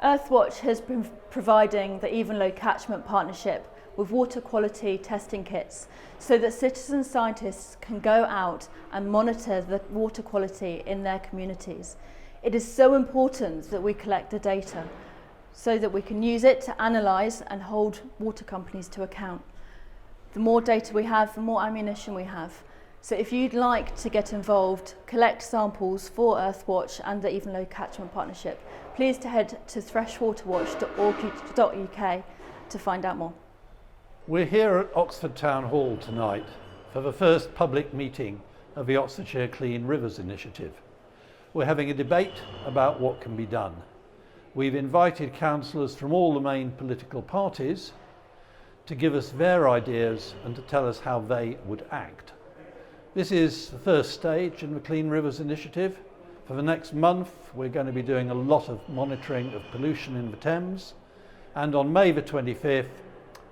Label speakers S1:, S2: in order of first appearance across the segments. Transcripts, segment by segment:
S1: Earthwatch has been providing the Evenlow Catchment Partnership with water quality testing kits so that citizen scientists can go out and monitor the water quality in their communities. It is so important that we collect the data so that we can use it to analyse and hold water companies to account. The more data we have, the more ammunition we have. So if you'd like to get involved, collect samples for Earthwatch and the Evenlow Catchment Partnership, please head to freshwaterwatch.org.uk to find out more.
S2: We're here at Oxford Town Hall tonight for the first public meeting of the Oxfordshire Clean Rivers Initiative. We're having a debate about what can be done. We've invited councillors from all the main political parties to give us their ideas and to tell us how they would act. This is the first stage in the Clean Rivers Initiative. For the next month, we're going to be doing a lot of monitoring of pollution in the Thames. And on May the 25th,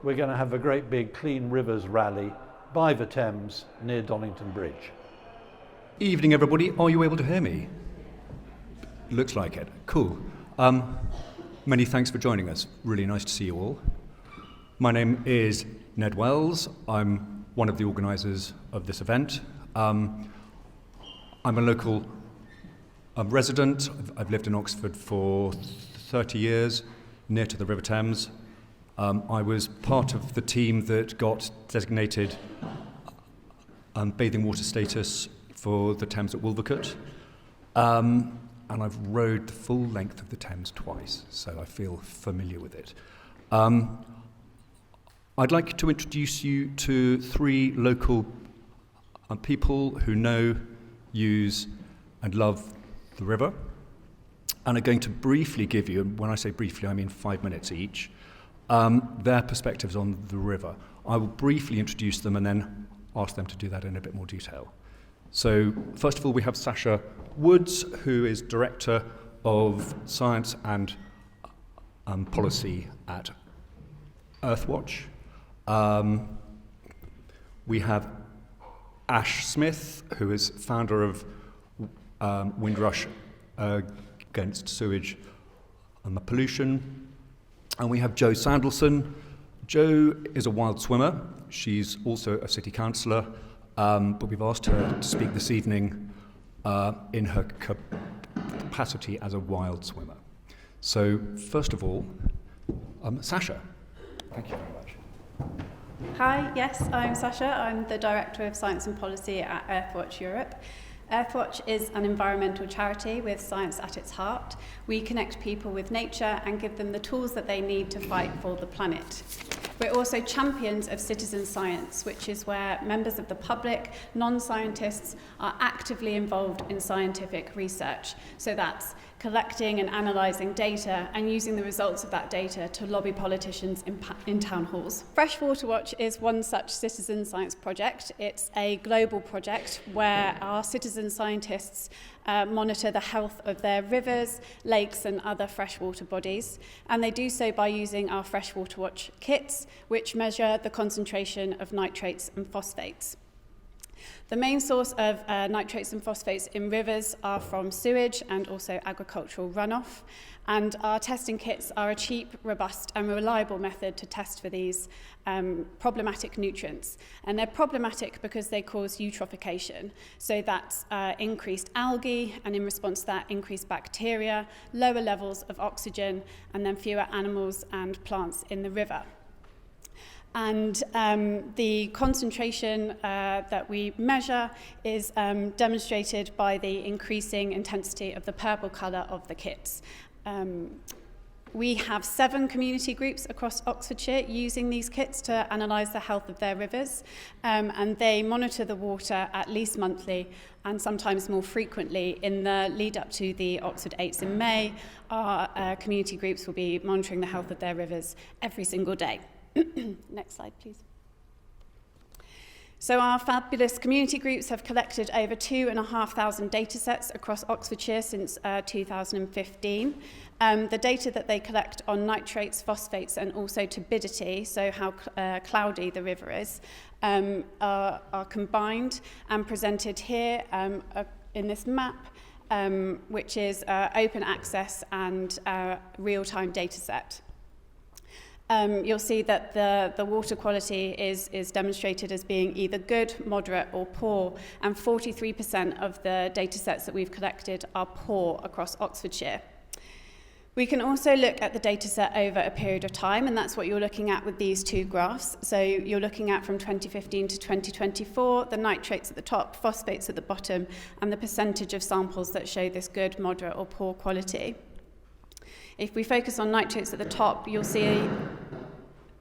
S2: we're going to have a great big Clean Rivers rally by the Thames near Donington Bridge.
S3: Evening, everybody. Are you able to hear me? Looks like it. Cool. Many thanks for joining us. Really nice to see you all. My name is Ned Wells. I'm one of the organisers of this event. I'm a local resident. I've lived in Oxford for 30 years, near to the River Thames. I was part of the team that got designated bathing water status for the Thames at Wolvercote. And I've rowed the full length of the Thames twice, so I feel familiar with it. I'd like to introduce you to three local people who know, use, and love the river, and are going to briefly give you, and when I say briefly, I mean 5 minutes each, their perspectives on the river. I will briefly introduce them and then ask them to do that in a bit more detail. So, first of all, we have Sasha Woods, who is Director of Science and Policy at Earthwatch. We have Ash Smith, who is founder of Windrush Against Sewage and Pollution. And we have Jo Sandelson. Jo is a wild swimmer. She's also a city councillor, but we've asked her to speak this evening in her capacity as a wild swimmer. So, first of all, Sasha. Thank you very much.
S4: Hi, yes, I'm Sasha. I'm the Director of Science and Policy at Earthwatch Europe. Earthwatch is an environmental charity with science at its heart. We connect people with nature and give them the tools that they need to fight for the planet. We're also champions of citizen science, which is where members of the public, non-scientists, are actively involved in scientific research. So that's collecting and analysing data and using the results of that data to lobby politicians in town halls. Freshwater Watch is one such citizen science project. It's a global project where our citizen scientists monitor the health of their rivers, lakes and other freshwater bodies, and they do so by using our Freshwater Watch kits, which measure the concentration of nitrates and phosphates. The main source of nitrates and phosphates in rivers are from sewage and also agricultural runoff, and our testing kits are a cheap, robust and reliable method to test for these problematic nutrients. And they're problematic because they cause eutrophication, so that's increased algae, and in response to that, increased bacteria, lower levels of oxygen, and then fewer animals and plants in the river. And the concentration that we measure is demonstrated by the increasing intensity of the purple colour of the kits. We have 7 community groups across Oxfordshire using these kits to analyse the health of their rivers, and they monitor the water at least monthly and sometimes more frequently. In the lead up to the Oxford 8s in May, our community groups will be monitoring the health of their rivers every single day. Next slide, please. So our fabulous community groups have collected over 2,500 data sets across Oxfordshire since 2015. The data that they collect on nitrates, phosphates and also turbidity, so how cloudy the river is, are combined and presented here in this map which is open access and real-time data set. You'll see that the water quality is demonstrated as being either good, moderate or poor, and 43% of the data sets that we've collected are poor across Oxfordshire. We can also look at the data set over a period of time, and that's what you're looking at with these two graphs. So you're looking at from 2015 to 2024, the nitrates at the top, phosphates at the bottom, and the percentage of samples that show this good, moderate or poor quality. If we focus on nitrates at the top, you'll see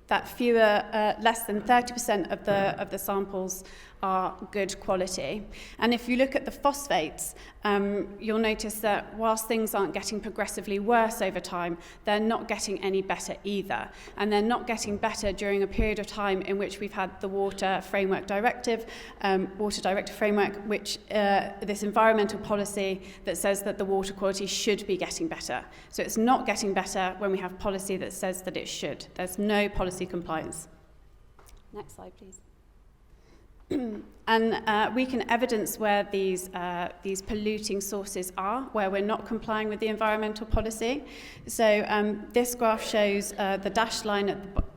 S4: that less than 30% of the samples are good quality. And if you look at the phosphates, you'll notice that whilst things aren't getting progressively worse over time, they're not getting any better either. And they're not getting better during a period of time in which we've had the Water Directive Framework, which this environmental policy that says that the water quality should be getting better. So it's not getting better when we have policy that says that it should. There's no policy compliance. Next slide, please. And we can evidence where these polluting sources are, where we're not complying with the environmental policy. So this graph shows the dashed line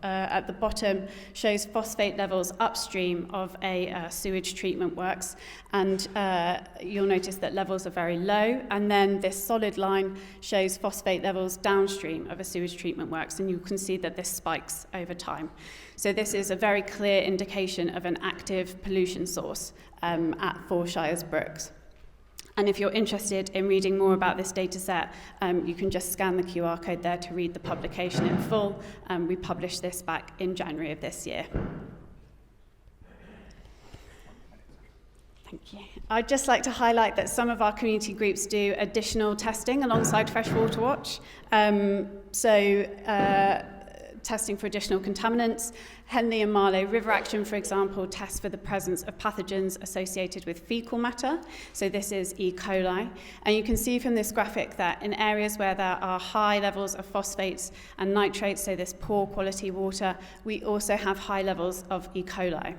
S4: at the bottom shows phosphate levels upstream of a sewage treatment works, and you'll notice that levels are very low. And then this solid line shows phosphate levels downstream of a sewage treatment works, and you can see that this spikes over time. So this is a very clear indication of an active pollution source at Four Shires Brooks. And if you're interested in reading more about this data set, you can just scan the QR code there to read the publication in full. We published this back in January of this year. Thank you. I'd just like to highlight that some of our community groups do additional testing alongside Freshwater Watch. Testing for additional contaminants. Henley and Marlow River Action, for example, test for the presence of pathogens associated with fecal matter. So this is E. coli. And you can see from this graphic that in areas where there are high levels of phosphates and nitrates, so this poor quality water, we also have high levels of E. coli.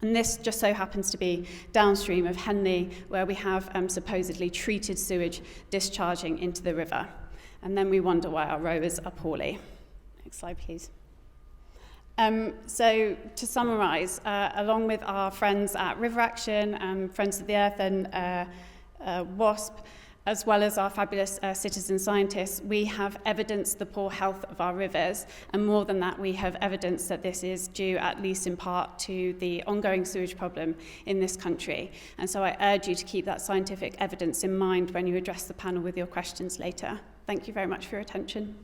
S4: And this just so happens to be downstream of Henley, where we have supposedly treated sewage discharging into the river. And then we wonder why our rowers are poorly. Next slide, please. So to summarise, along with our friends at River Action, Friends of the Earth and WASP, as well as our fabulous citizen scientists, we have evidenced the poor health of our rivers, and more than that, we have evidence that this is due, at least in part, to the ongoing sewage problem in this country. And so I urge you to keep that scientific evidence in mind when you address the panel with your questions later. Thank you very much for your attention.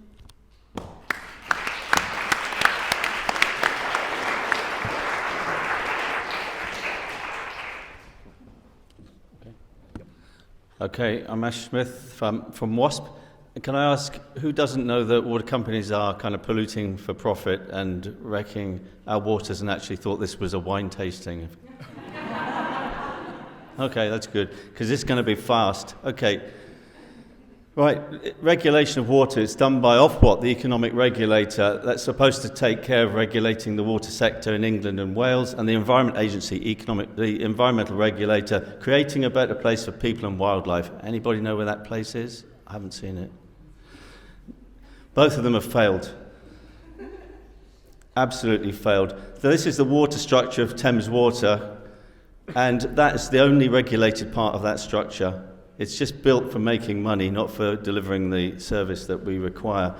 S5: Okay, I'm Ash Smith from WASP. Can I ask, who doesn't know that water companies are kind of polluting for profit and wrecking our waters, and actually thought this was a wine tasting? Okay, that's good, because it's going to be fast. Okay, right, regulation of water is done by Ofwat, the economic regulator that's supposed to take care of regulating the water sector in England and Wales, and the Environment Agency, the environmental regulator, creating a better place for people and wildlife. Anybody know where that place is? I haven't seen it. Both of them have failed. Absolutely failed. So this is the water structure of Thames Water, and that is the only regulated part of that structure. It's just built for making money, not for delivering the service that we require.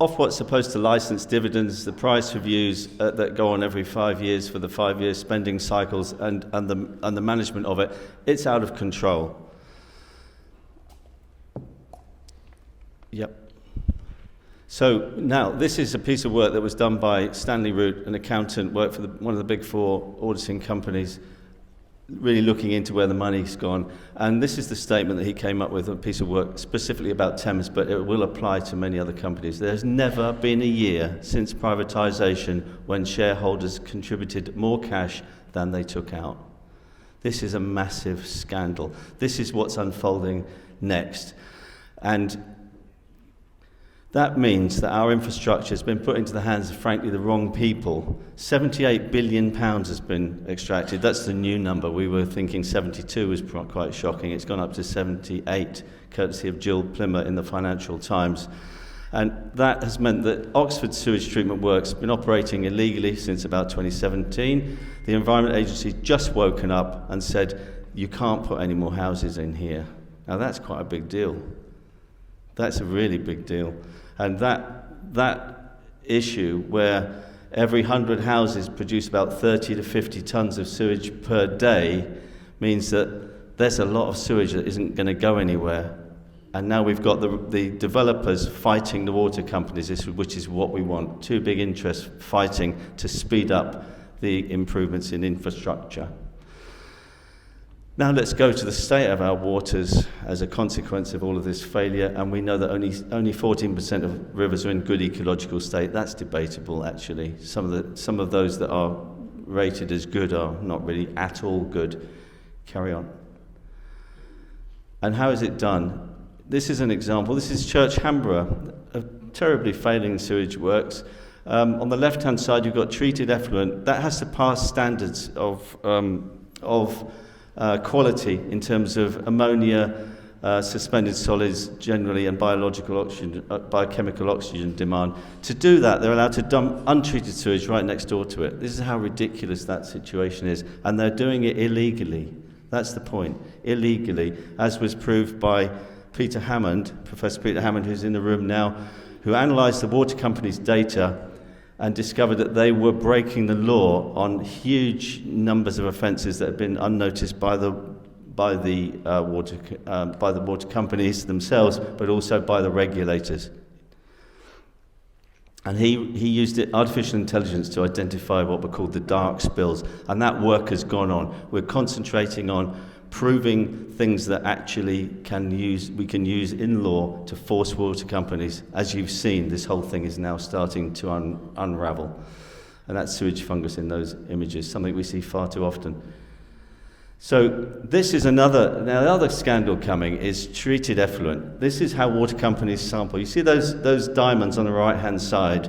S5: Ofwat's supposed to license dividends, the price reviews that go on every 5 years for the 5-year spending cycles and the management of it. It's out of control. Yep. So now, this is a piece of work that was done by Stanley Root, an accountant, worked for one of the big four auditing companies, really looking into where the money's gone. And this is the statement that he came up with, a piece of work specifically about Thames, but it will apply to many other companies. There's never been a year since privatisation when shareholders contributed more cash than they took out. This is a massive scandal. This is what's unfolding next. And That means that our infrastructure has been put into the hands of, frankly, the wrong people. £78 billion has been extracted. That's the new number. We were thinking 72 was quite shocking. It's gone up to 78, courtesy of Jill Plimmer in the Financial Times. And that has meant that Oxford Sewage Treatment Works have been operating illegally since about 2017. The Environment Agency just woken up and said, you can't put any more houses in here. Now that's quite a big deal. That's a really big deal. And that issue where every 100 houses produce about 30 to 50 tonnes of sewage per day means that there's a lot of sewage that isn't going to go anywhere. And now we've got the developers fighting the water companies, which is what we want. Two big interests fighting to speed up the improvements in infrastructure. Now let's go to the state of our waters as a consequence of all of this failure, and we know that only 14% of rivers are in good ecological state. That's debatable, actually. Some of those that are rated as good are not really at all good. Carry on. And how is it done? This is an example. This is Church Hamborough, a terribly failing sewage works. On the left-hand side, you've got treated effluent. That has to pass standards of quality in terms of ammonia, suspended solids generally, and biochemical oxygen demand. To do that, they're allowed to dump untreated sewage right next door to it. This is how ridiculous that situation is, and they're doing it illegally. That's the point, illegally, as was proved by Peter Hammond, Professor Peter Hammond, who's in the room now, who analysed the water company's data and discovered that they were breaking the law on huge numbers of offences that had been unnoticed by the water companies themselves, but also by the regulators. And he used artificial intelligence to identify what were called the dark spills, and that work has gone on. We're concentrating on proving things that actually we can use in law to force water companies. As you've seen, this whole thing is now starting to unravel. And that's sewage fungus in those images, something we see far too often. So this is now the other scandal coming is treated effluent. This is how water companies sample. You see those diamonds on the right-hand side?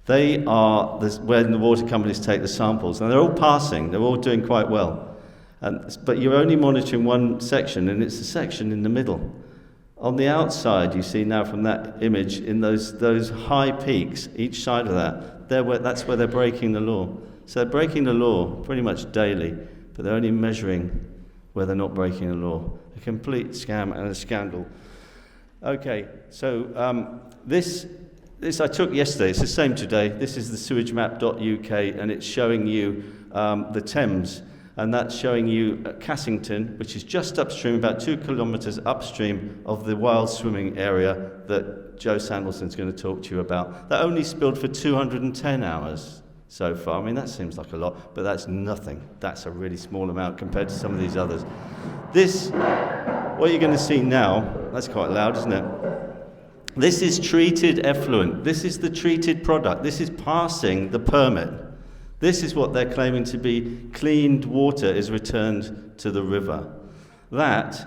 S5: They are when the water companies take the samples. And they're all passing. They're all doing quite well. But you're only monitoring one section, and it's the section in the middle. On the outside, you see now from that image, in those high peaks, each side of that, that's where they're breaking the law. So they're breaking the law pretty much daily, but they're only measuring where they're not breaking the law. A complete scam and a scandal. Okay, so this I took yesterday. It's the same today. This is the sewagemap.uk, and it's showing you the Thames. And that's showing you Cassington, which is just upstream, about 2 kilometres upstream of the wild swimming area that Joe Sandelson's going to talk to you about. That only spilled for 210 hours so far. I mean, that seems like a lot, but that's nothing. That's a really small amount compared to some of these others. What you're going to see now, that's quite loud, isn't it? This is treated effluent. This is the treated product. This is passing the permit. This is what they're claiming to be cleaned water is returned to the river. That,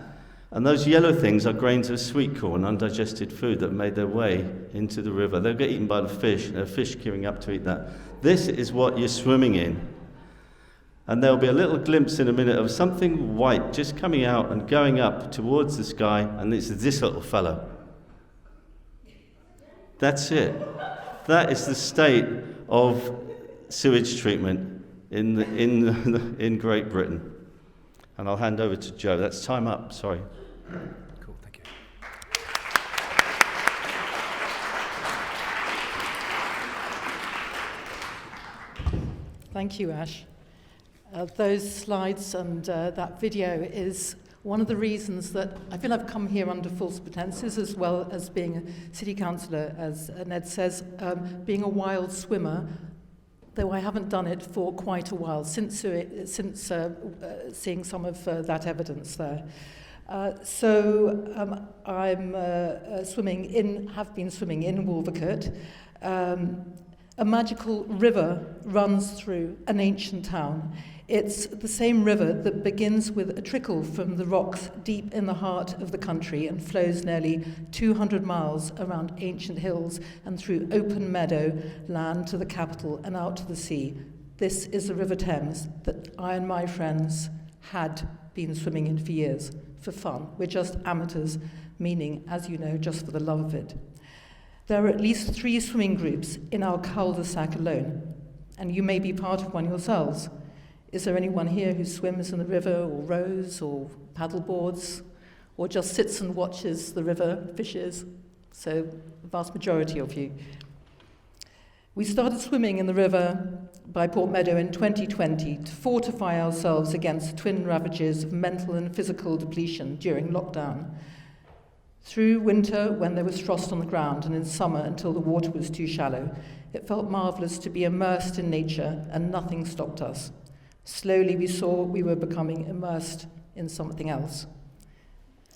S5: and those yellow things are grains of sweet corn, undigested food that made their way into the river. They'll get eaten by the fish. There are fish queuing up to eat that. This is what you're swimming in. And there'll be a little glimpse in a minute of something white just coming out and going up towards the sky, and it's this little fellow. That's it. That is the state of sewage treatment in Great Britain. And I'll hand over to Joe. That's time up, sorry.
S3: Cool, thank you.
S6: Thank you, Ash. Those slides and that video is one of the reasons that I feel I've come here under false pretenses, as well as being a city councillor, as Ned says, being a wild swimmer, though I haven't done it for quite a while, since seeing some of that evidence there. I'm have been swimming in Wolvercote. A magical river runs through an ancient town. It's the same river that begins with a trickle from the rocks deep in the heart of the country and flows nearly 200 miles around ancient hills and through open meadow land to the capital and out to the sea. This is the River Thames that I and my friends had been swimming in for years, for fun. We're just amateurs, meaning, as you know, just for the love of it. There are at least 3 swimming groups in our cul-de-sac alone, and you may be part of one yourselves. Is there anyone here who swims in the river or rows or paddleboards or just sits and watches the river fishes? So the vast majority of you. We started swimming in the river by Portmeadow in 2020 to fortify ourselves against the twin ravages of mental and physical depletion during lockdown. Through winter, when there was frost on the ground, and in summer until the water was too shallow, it felt marvellous to be immersed in nature, and nothing stopped us. Slowly we saw we were becoming immersed in something else.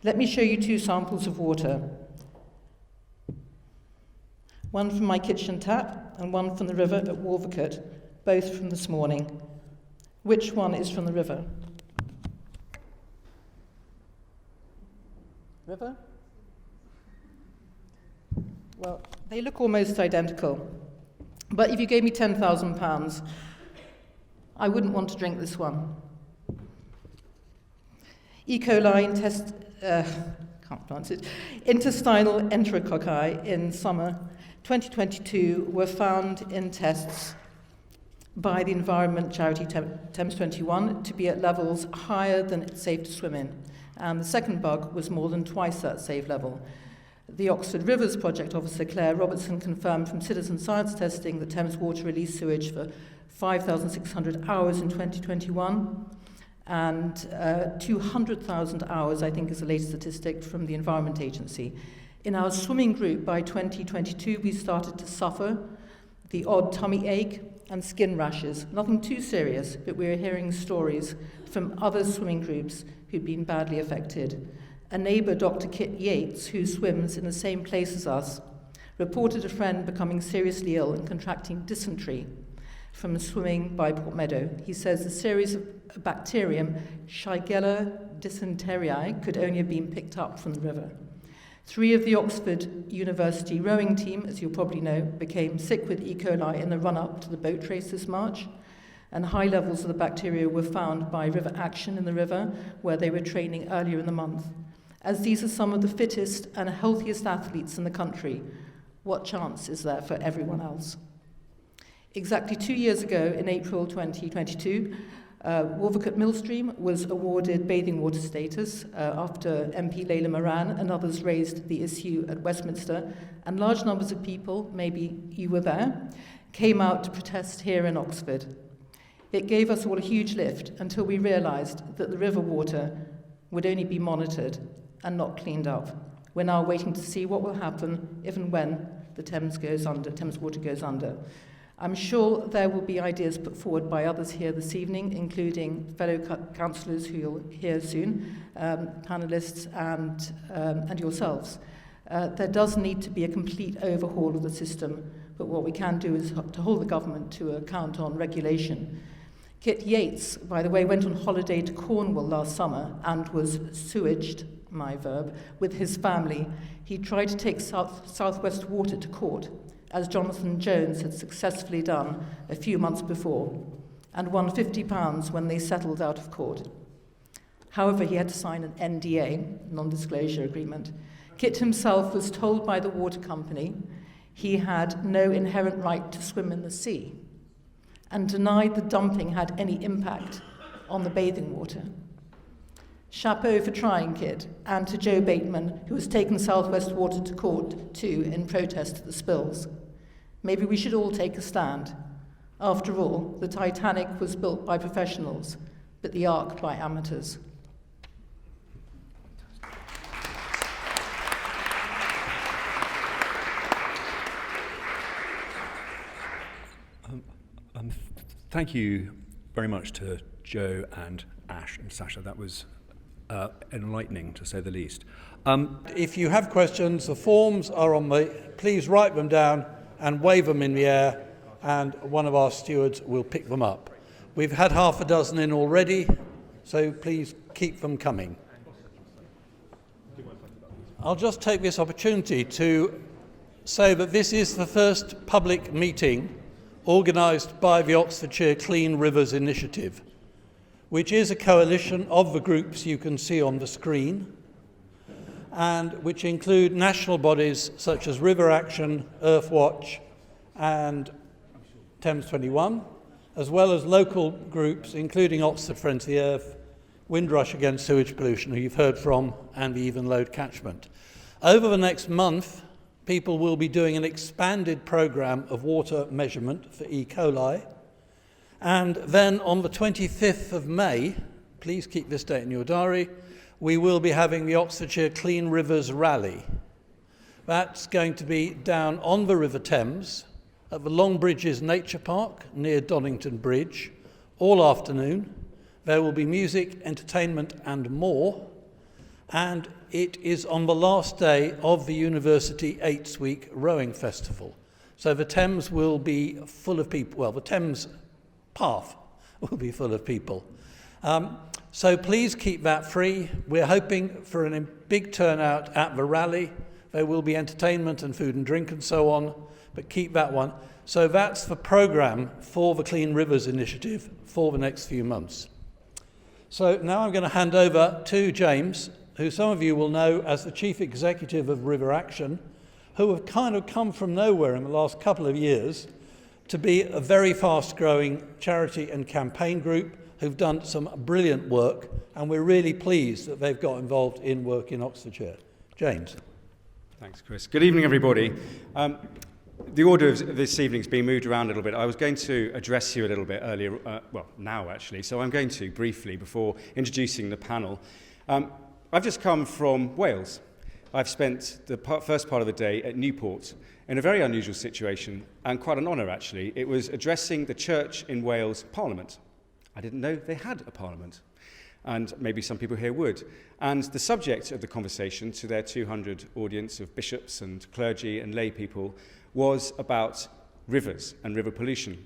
S6: Let me show you 2 samples of water. One from my kitchen tap and one from the river at Wolvercote, both from this morning. Which one is from the river? River? Well, they look almost identical. But if you gave me £10,000, I wouldn't want to drink this one. E. coli intestinal enterococci in summer 2022 were found in tests by the environment charity Thames 21 to be at levels higher than it's safe to swim in. And the second bug was more than twice that safe level. The Oxford Rivers Project officer Claire Robertson confirmed from citizen science testing that Thames Water released sewage for 5,600 hours in 2021 and 200,000 hours, I think is the latest statistic from the Environment Agency. In our swimming group by 2022, we started to suffer the odd tummy ache and skin rashes. Nothing too serious, but we were hearing stories from other swimming groups who'd been badly affected. A neighbour, Dr. Kit Yates, who swims in the same place as us, reported a friend becoming seriously ill and contracting dysentery from swimming by Portmeadow. He says the series of bacterium, Shigella dysenteriae, could only have been picked up from the river. 3 of the Oxford University rowing team, as you'll probably know, became sick with E. coli in the run-up to the boat race this March, and high levels of the bacteria were found by River Action in the river, where they were training earlier in the month. As these are some of the fittest and healthiest athletes in the country, what chance is there for everyone else? Exactly 2 years ago, in April 2022, Wolvercote Millstream was awarded bathing water status after MP Layla Moran and others raised the issue at Westminster, and large numbers of people, maybe you were there, came out to protest here in Oxford. It gave us all a huge lift until we realised that the river water would only be monitored and not cleaned up. We're now waiting to see what will happen if and when the Thames water goes under. I'm sure there will be ideas put forward by others here this evening, including fellow councillors who you'll hear soon, panellists and yourselves. There does need to be a complete overhaul of the system, but what we can do is to hold the government to account on regulation. Kit Yates, by the way, went on holiday to Cornwall last summer and was sewaged, my verb, with his family. He tried to take Southwest Water to court, as Jonathan Jones had successfully done a few months before, and won £50 when they settled out of court. However, he had to sign an NDA, non-disclosure agreement. Kit himself was told by the water company he had no inherent right to swim in the sea, and denied the dumping had any impact on the bathing water. Chapeau for trying, Kit, and to Joe Bateman, who has taken Southwest Water to court too in protest to the spills. Maybe we should all take a stand. After all, the Titanic was built by professionals, but the Ark by amateurs.
S3: Thank you very much to Joe and Ash and Sasha. That was enlightening, to say the least.
S2: If you have questions, the forms are on please write them down and wave them in the air, and one of our stewards will pick them up. We've had half a dozen in already, so please keep them coming. I'll just take this opportunity to say that this is the first public meeting organised by the Oxfordshire Clean Rivers Initiative, which is a coalition of the groups you can see on the screen, and which include national bodies such as River Action, Earthwatch and Thames 21, as well as local groups including Oxford Friends of the Earth, Windrush Against Sewage Pollution, who you've heard from, and the Even Load Catchment. Over the next month, people will be doing an expanded programme of water measurement for E. coli. And then on the 25th of May, please keep this date in your diary, we will be having the Oxfordshire Clean Rivers Rally. That's going to be down on the River Thames at the Long Bridges Nature Park near Donington Bridge all afternoon. There will be music, entertainment and more. And it is on the last day of the University 8-week rowing festival. So the Thames will be full of people. Well, the Thames path will be full of people. So please keep that free. We're hoping for a big turnout at the rally. There will be entertainment and food and drink and so on, but keep that one. So that's the programme for the Clean Rivers Initiative for the next few months. So now I'm going to hand over to James, who some of you will know as the Chief Executive of River Action, who have kind of come from nowhere in the last couple of years to be a very fast-growing charity and campaign group who've done some brilliant work, and we're really pleased that they've got involved in work in Oxfordshire. James.
S7: Thanks, Chris. Good evening, everybody. The order of this evening's been moved around a little bit. I was going to address you a little bit earlier, now actually, so I'm going to briefly before introducing the panel. I've just come from Wales. I've spent the first part of the day at Newport in a very unusual situation, and quite an honour actually. It was addressing the Church in Wales Parliament. I didn't know they had a parliament, and maybe some people here would. And the subject of the conversation to their 200 audience of bishops and clergy and lay people was about rivers and river pollution.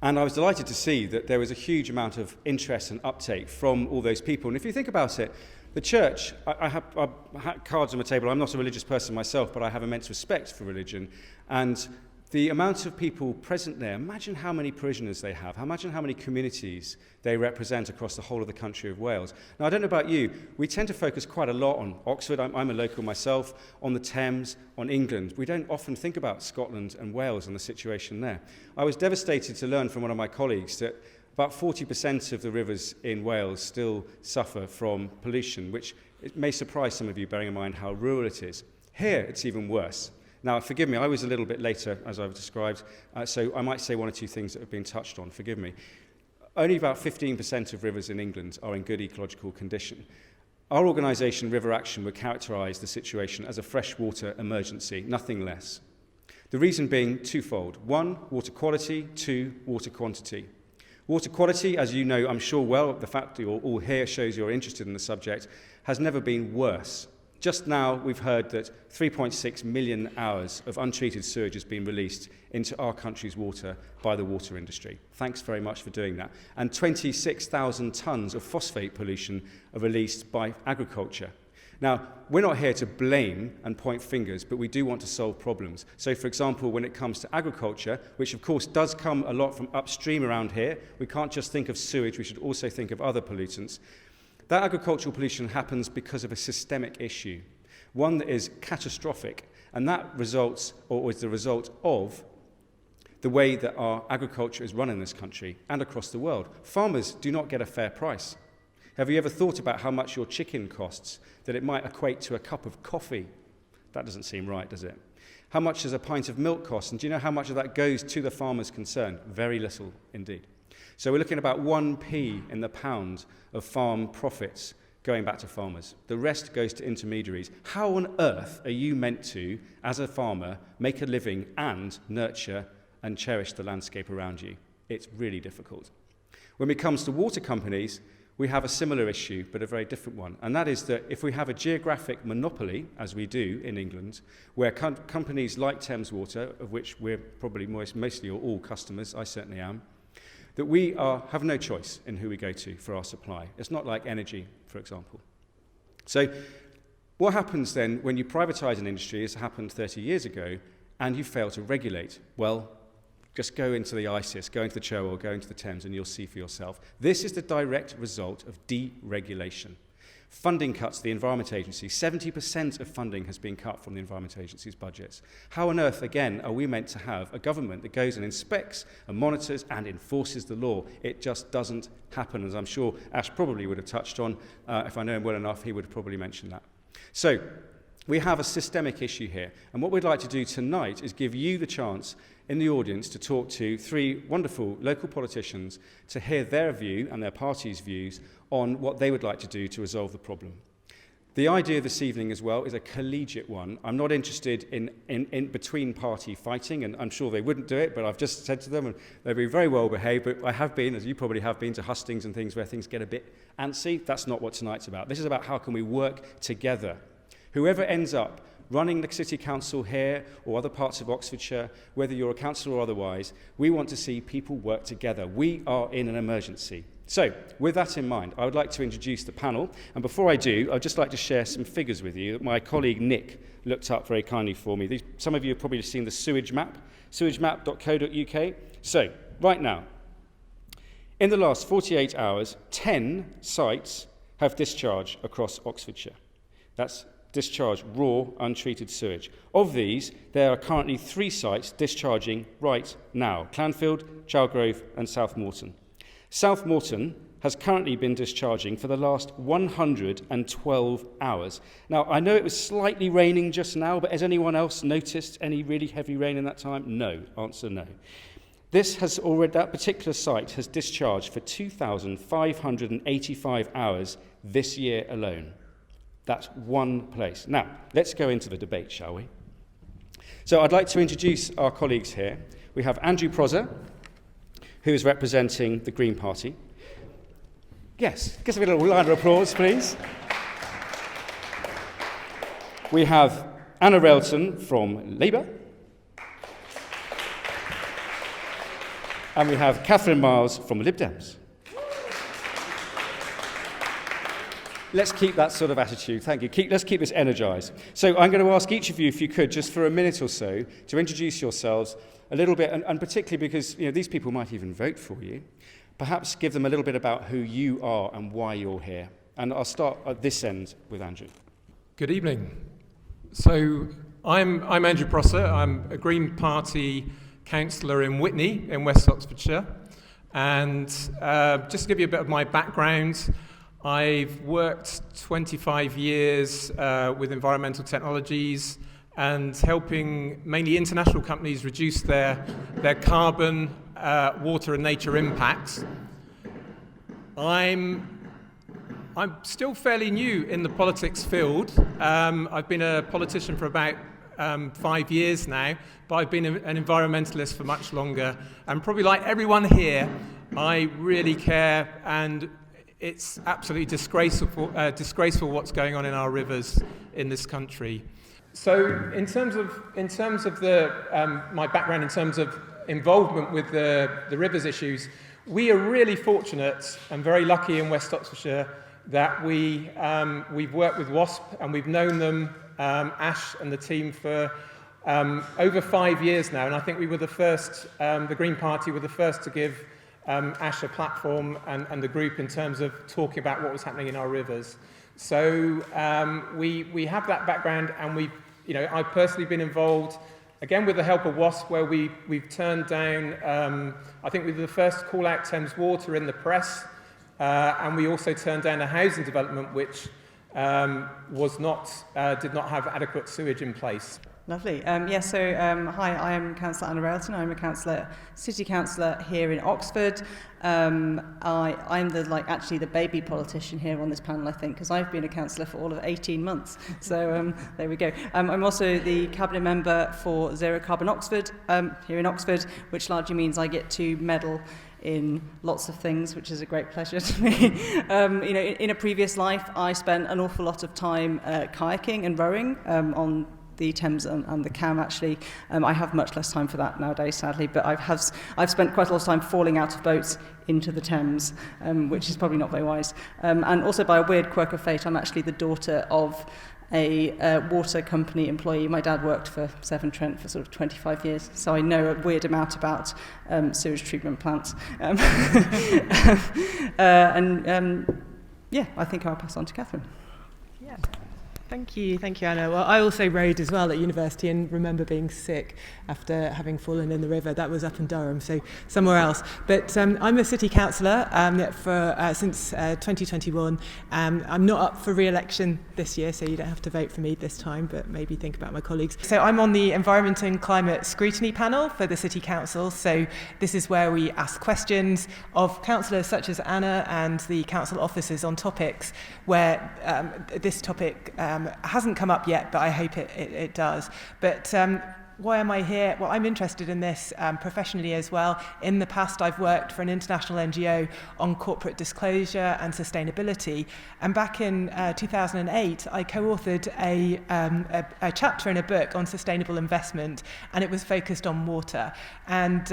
S7: And I was delighted to see that there was a huge amount of interest and uptake from all those people. And if you think about it, the church, I have cards on the table. I'm not a religious person myself, but I have immense respect for religion. And the amount of people present there, imagine how many parishioners they have, imagine how many communities they represent across the whole of the country of Wales. Now, I don't know about you, we tend to focus quite a lot on Oxford, I'm a local myself, on the Thames, on England. We don't often think about Scotland and Wales and the situation there. I was devastated to learn from one of my colleagues that about 40% of the rivers in Wales still suffer from pollution, which it may surprise some of you, bearing in mind how rural it is. Here, it's even worse. Now, forgive me, I was a little bit later, as I've described, so I might say one or two things that have been touched on, forgive me. Only about 15% of rivers in England are in good ecological condition. Our organisation, River Action, would characterise the situation as a freshwater emergency, nothing less. The reason being twofold. One, water quality. Two, water quantity. Water quality, as you know, I'm sure well, the fact that you're all here shows you're interested in the subject, has never been worse. Just now, we've heard that 3.6 million hours of untreated sewage has been released into our country's water by the water industry. Thanks very much for doing that. And 26,000 tonnes of phosphate pollution are released by agriculture. Now, we're not here to blame and point fingers, but we do want to solve problems. So, for example, when it comes to agriculture, which of course does come a lot from upstream around here, we can't just think of sewage, we should also think of other pollutants. That agricultural pollution happens because of a systemic issue, one that is catastrophic, and that results, or is the result of, the way that our agriculture is run in this country and across the world. Farmers do not get a fair price. Have you ever thought about how much your chicken costs, that it might equate to a cup of coffee? That doesn't seem right, does it? How much does a pint of milk cost? And do you know how much of that goes to the farmers concerned? Very little indeed. So we're looking at about 1p in the pound of farm profits going back to farmers. The rest goes to intermediaries. How on earth are you meant to, as a farmer, make a living and nurture and cherish the landscape around you? It's really difficult. When it comes to water companies, we have a similar issue, but a very different one. And that is that if we have a geographic monopoly, as we do in England, where companies like Thames Water, of which we're probably mostly or all customers, I certainly am, that we have no choice in who we go to for our supply. It's not like energy, for example. So what happens then when you privatise an industry, as happened 30 years ago, and you fail to regulate? Well, just go into the ISIS, go into the Cherwell, go into the Thames, and you'll see for yourself. This is the direct result of deregulation. Funding cuts to the Environment Agency. 70% of funding has been cut from the Environment Agency's budgets. How on earth, again, are we meant to have a government that goes and inspects and monitors and enforces the law? It just doesn't happen, as I'm sure Ash probably would have touched on. If I know him well enough, he would have probably mentioned that. So we have a systemic issue here. And what we'd like to do tonight is give you the chance in the audience to talk to three wonderful local politicians to hear their view and their party's views on what they would like to do to resolve the problem. The idea this evening as well is a collegiate one. I'm not interested in between-party fighting, and I'm sure they wouldn't do it, but I've just said to them, and they'll be very well behaved, but I have been, as you probably have been, to hustings and things where things get a bit antsy. That's not what tonight's about. This is about how can we work together. Whoever ends up running the City Council here or other parts of Oxfordshire, whether you're a councillor or otherwise, we want to see people work together. We are in an emergency. So, with that in mind, I would like to introduce the panel. And before I do, I'd just like to share some figures with you that my colleague Nick looked up very kindly for me. Some of you have probably seen the sewage map, sewagemap.co.uk. So, right now, in the last 48 hours, 10 sites have discharged across Oxfordshire. That's discharge raw, untreated sewage. Of these, there are currently 3 sites discharging right now: Clanfield, Chalgrove and South Morton. South Morton has currently been discharging for the last 112 hours. Now, I know it was slightly raining just now, but has anyone else noticed any really heavy rain in that time? No. Answer no. That particular site has discharged for 2,585 hours this year alone. That's one place. Now, let's go into the debate, shall we? So I'd like to introduce our colleagues here. We have Andrew Prosser, who is representing the Green Party. Yes, give us a little round of applause, please. We have Anna Railton from Labour. And we have Catherine Miles from Lib Dems. Let's keep that sort of attitude. Thank you. Let's keep this energised. So I'm going to ask each of you, if you could, just for a minute or so, to introduce yourselves a little bit, and particularly because these people might even vote for you, perhaps give them a little bit about who you are and why you're here. And I'll start at this end with Andrew.
S8: Good evening. So I'm Andrew Prosser. I'm a Green Party councillor in Witney in West Oxfordshire. And just to give you a bit of my background, I've worked 25 years with environmental technologies and helping mainly international companies reduce their carbon, water and nature impacts. I'm still fairly new in the politics field. I've been a politician for about 5 years now, but I've been an environmentalist for much longer. And probably like everyone here, I really care, and it's absolutely disgraceful what's going on in our rivers in this country. So, in terms of my background, in terms of involvement with the rivers issues, we are really fortunate and very lucky in West Oxfordshire that we've worked with WASP and we've known them, Ash and the team, for over 5 years now. And I think we were the first, the Green Party were the first to give Ash a platform and the group in terms of talking about what was happening in our rivers. So we have that background, and I've personally been involved, again with the help of WASP, where we've turned down, I think we were the first to call out Thames Water in the press, and we also turned down a housing development which did not have adequate sewage in place.
S9: Lovely. Hi, I am Councillor Anna Railton. I'm a city councillor here in Oxford. I'm actually the baby politician here on this panel, I think, because I've been a councillor for all of 18 months. So there we go. I'm also the cabinet member for Zero Carbon Oxford here in Oxford, which largely means I get to meddle in lots of things, which is a great pleasure to me. In a previous life, I spent an awful lot of time kayaking and rowing on the Thames and the Cam, actually. I have much less time for that nowadays, sadly, but I've spent quite a lot of time falling out of boats into the Thames, which is probably not very wise. And also, by a weird quirk of fate, I'm actually the daughter of a water company employee. My dad worked for Severn Trent for sort of 25 years, so I know a weird amount about sewage treatment plants. I think I'll pass on to Catherine.
S10: Yeah. Thank you, Anna. Well, I also rowed as well at university and remember being sick after having fallen in the river. That was up in Durham, so somewhere else. But I'm a city councillor since 2021. I'm not up for re-election this year, so you don't have to vote for me this time, but maybe think about my colleagues. So I'm on the Environment and Climate Scrutiny Panel for the City Council. So this is where we ask questions of councillors such as Anna and the council officers on topics where this topic hasn't come up yet, but I hope it does. But why am I here? Well, I'm interested in this professionally as well. In the past, I've worked for an international NGO on corporate disclosure and sustainability. And back in 2008, I co-authored a chapter in a book on sustainable investment, and it was focused on water. And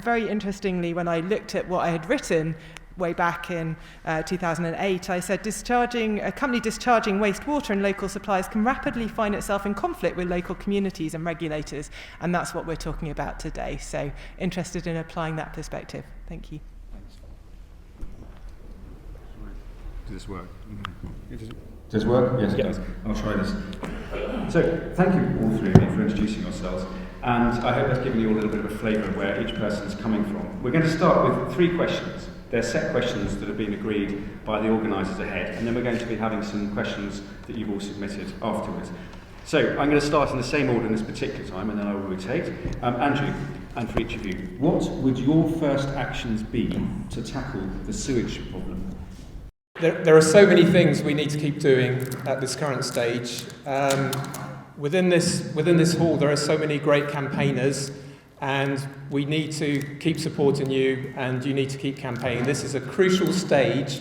S10: very interestingly, when I looked at what I had written way back in 2008, I said a company discharging wastewater in local suppliers can rapidly find itself in conflict with local communities and regulators, and that's what we're talking about today. So interested in applying that perspective. Thank you.
S7: Does this work? Does this work? Yes, it does. I'll try this. So, thank you all three of you for introducing yourselves, and I hope that's given you all a little bit of a flavour of where each person's coming from. We're going to start with 3 questions. They're set questions that have been agreed by the organisers ahead, and then we're going to be having some questions that you've all submitted afterwards. So I'm going to start in the same order in this particular time, and then I will rotate. Andrew, and for each of you, what would your first actions be to tackle the sewage problem?
S8: There are so many things we need to keep doing at this current stage. Within this hall, there are so many great campaigners, and we need to keep supporting you, and you need to keep campaigning. This is a crucial stage,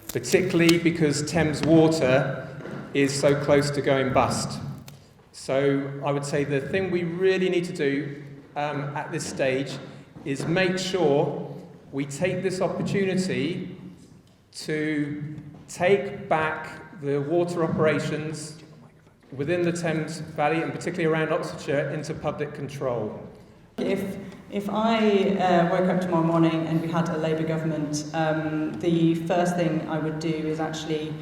S8: particularly because Thames Water is so close to going bust. So I would say the thing we really need to do at this stage is make sure we take this opportunity to take back the water operations within the Thames Valley, and particularly around Oxfordshire, into public control.
S9: If I woke up tomorrow morning and we had a Labour government, the first thing I would do is actually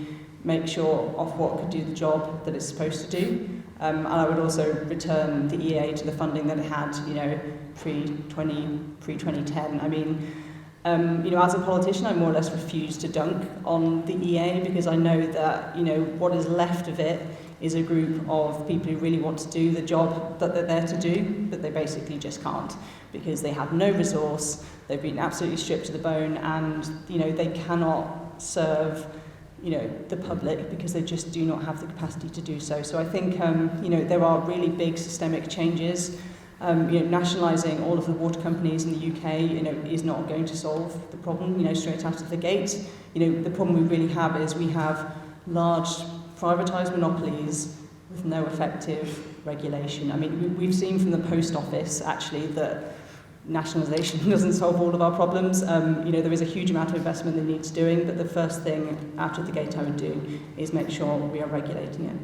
S9: make sure Ofwat could do the job that it's supposed to do. And I would also return the EA to the funding that it had, pre-2010. I mean, as a politician, I more or less refuse to dunk on the EA because I know that, what is left of it is a group of people who really want to do the job that they're there to do, but they basically just can't because they have no resource, they've been absolutely stripped to the bone, and they cannot serve the public because they just do not have the capacity to do so. So I think there are really big systemic changes. Nationalising all of the water companies in the UK is not going to solve the problem straight out of the gate. The problem we really have is we have large privatised monopolies with no effective regulation. I mean, we've seen from the post office, actually, that nationalisation doesn't solve all of our problems. There is a huge amount of investment that needs doing, but the first thing out of the gate I would do is make sure we are regulating it.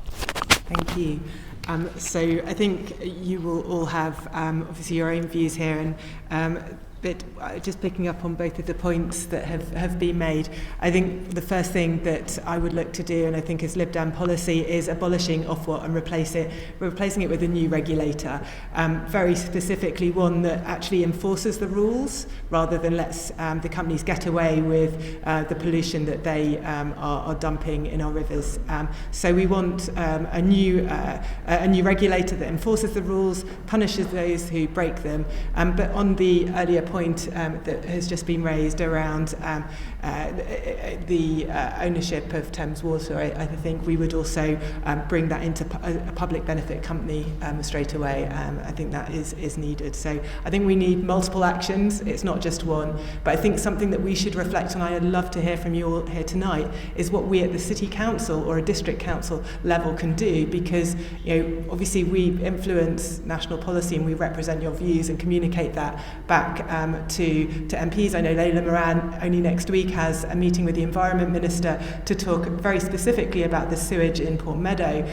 S10: Thank you. So I think you will all have, obviously, your own views here, and But just picking up on both of the points that have been made, I think the first thing that I would look to do, and I think is Lib Dem policy, is abolishing Ofwat and replacing it with a new regulator, very specifically one that actually enforces the rules rather than lets the companies get away with the pollution that they are dumping in our rivers. So we want a new regulator that enforces the rules, punishes those who break them. But on the earlier point that has just been raised around the ownership of Thames Water, I think we would also bring that into a public benefit company straight away. I think that is needed. So I think we need multiple actions. It's not just one. But I think something that we should reflect on, I'd love to hear from you all here tonight, is what we at the City Council or a District Council level can do, because obviously we influence national policy and we represent your views and communicate that back to MPs. I know Leila Moran only next week has a meeting with the Environment Minister to talk very specifically about the sewage in Port Meadow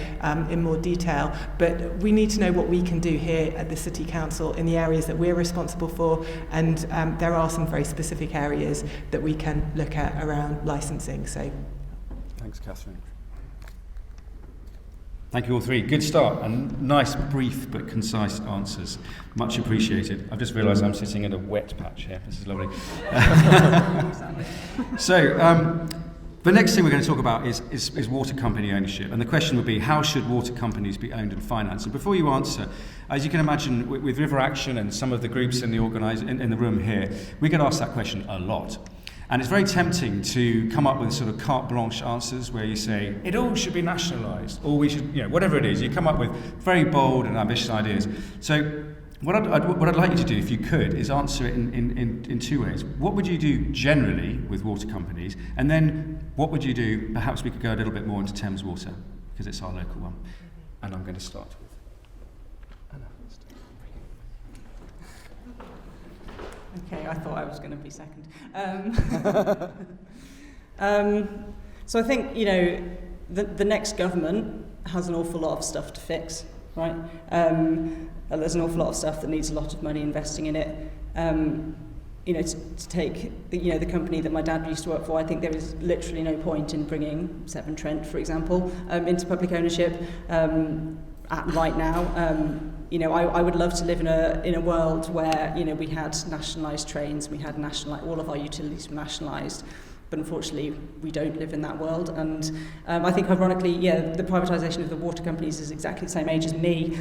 S10: in more detail. But we need to know what we can do here at the City Council in the areas that we're responsible for, and there are some very specific areas that we can look at around licensing. So,
S7: thanks, Catherine. Thank you all three. Good start and nice, brief but concise answers. Much appreciated. I've just realised I'm sitting in a wet patch here. This is lovely. So, the next thing we're going to talk about is water company ownership. And the question would be, how should water companies be owned and financed? And before you answer, as you can imagine, with River Action and some of the groups in the room here, we get asked that question a lot. And it's very tempting to come up with sort of carte blanche answers where you say, it all should be nationalised, or we should, whatever it is. You come up with very bold and ambitious ideas. So what I'd like you to do, if you could, is answer it in two ways. What would you do generally with water companies? And then what would you do, perhaps we could go a little bit more into Thames Water, because it's our local one. And I'm going to start with Anna.
S9: Okay, I thought I was going to be second. So I think, the next government has an awful lot of stuff to fix, right? There's an awful lot of stuff that needs a lot of money investing in it. To take the company that my dad used to work for, I think there is literally no point in bringing Severn Trent, for example, into public ownership right now. I would love to live in a world where we had nationalised trains, we had all of our utilities were nationalised, but unfortunately we don't live in that world. And I think ironically, the privatisation of the water companies is exactly the same age as me,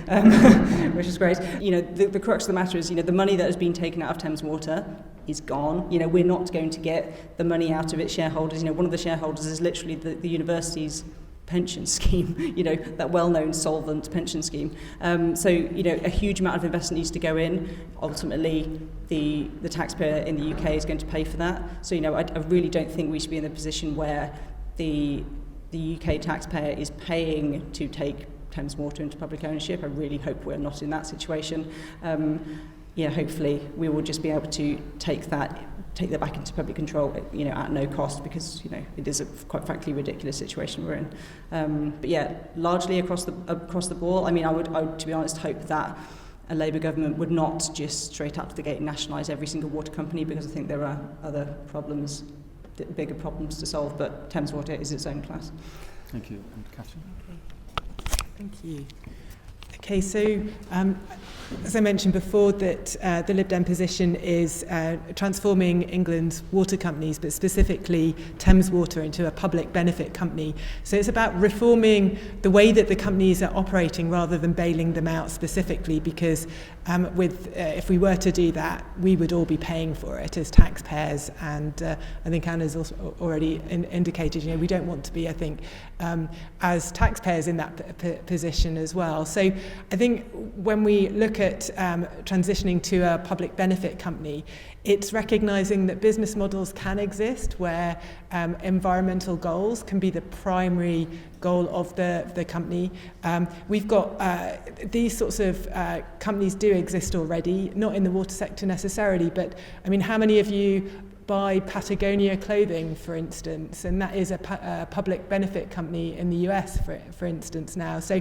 S9: which is great. The crux of the matter is, the money that has been taken out of Thames Water is gone. We're not going to get the money out of its shareholders. One of the shareholders is literally the university's pension scheme, that well-known solvent pension scheme. So a huge amount of investment needs to go in. Ultimately, the taxpayer in the UK is going to pay for that. So, I really don't think we should be in a position where the UK taxpayer is paying to take Thames Water into public ownership. I really hope we're not in that situation. Hopefully we will just be able to take that back into public control, at no cost, because it is a quite frankly ridiculous situation we're in. But largely across the board. I mean, I would to be honest hope that a Labour government would not just straight out to the gate nationalise every single water company, because I think there are other problems, bigger problems to solve. But Thames Water is its own class.
S7: Thank you, and Catherine.
S10: Okay. Thank you. Okay, so as I mentioned before, that the Lib Dem position is transforming England's water companies, but specifically Thames Water, into a public benefit company. So it's about reforming the way that the companies are operating rather than bailing them out specifically, because if we were to do that, we would all be paying for it as taxpayers. And I think Anna's also already indicated, we don't want to be, I think, as taxpayers in that position as well. So I think when we look at transitioning to a public benefit company, it's recognising that business models can exist where environmental goals can be the primary goal of the company. We've got these sorts of companies do exist already, not in the water sector necessarily, but I mean, how many of you buy Patagonia clothing, for instance, and that is a public benefit company in the US, for instance, now. So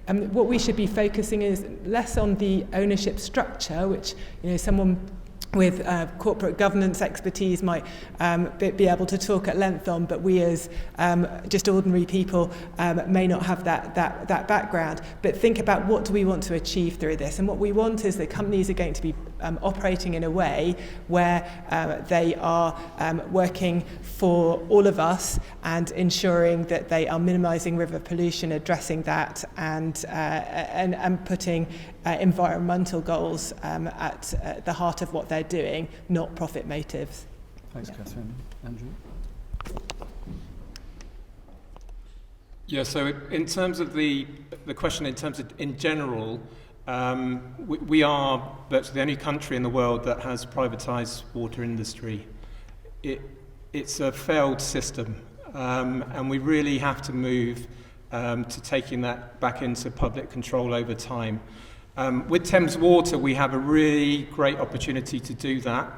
S10: what we should be focusing is less on the ownership structure, which someone with corporate governance expertise might be able to talk at length on, but we as just ordinary people may not have that background. But think about, what do we want to achieve through this? And what we want is that companies are going to be operating in a way where they are working for all of us and ensuring that they are minimising river pollution, addressing that, and putting environmental goals at the heart of what they're doing, not profit motives.
S3: Thanks, Catherine. Andrew?
S8: Yeah, so in terms of the question, in terms of in general, we are virtually the only country in the world that has privatised water industry. It's a failed system, and we really have to move to taking that back into public control over time. With Thames Water, we have a really great opportunity to do that.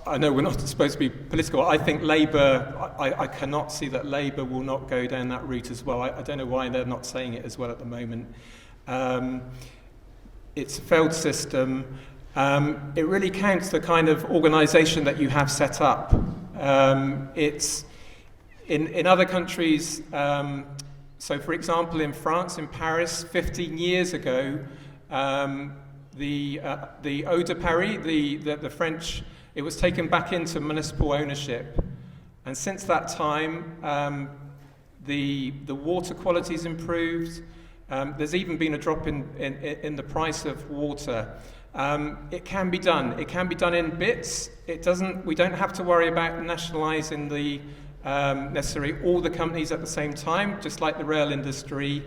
S8: I know we're not supposed to be political. I think Labour, I cannot see that Labour will not go down that route as well. I don't know why they're not saying it as well at the moment. It's a failed system. It really counts the kind of organisation that you have set up. It's in other countries. So, for example, in France, in Paris, 15 years ago, the Eau de Paris, the French, it was taken back into municipal ownership. And since that time, the water quality's improved. There's even been a drop in the price of water. It can be done. It can be done in bits. We don't have to worry about nationalising the necessarily all the companies at the same time, just like the rail industry.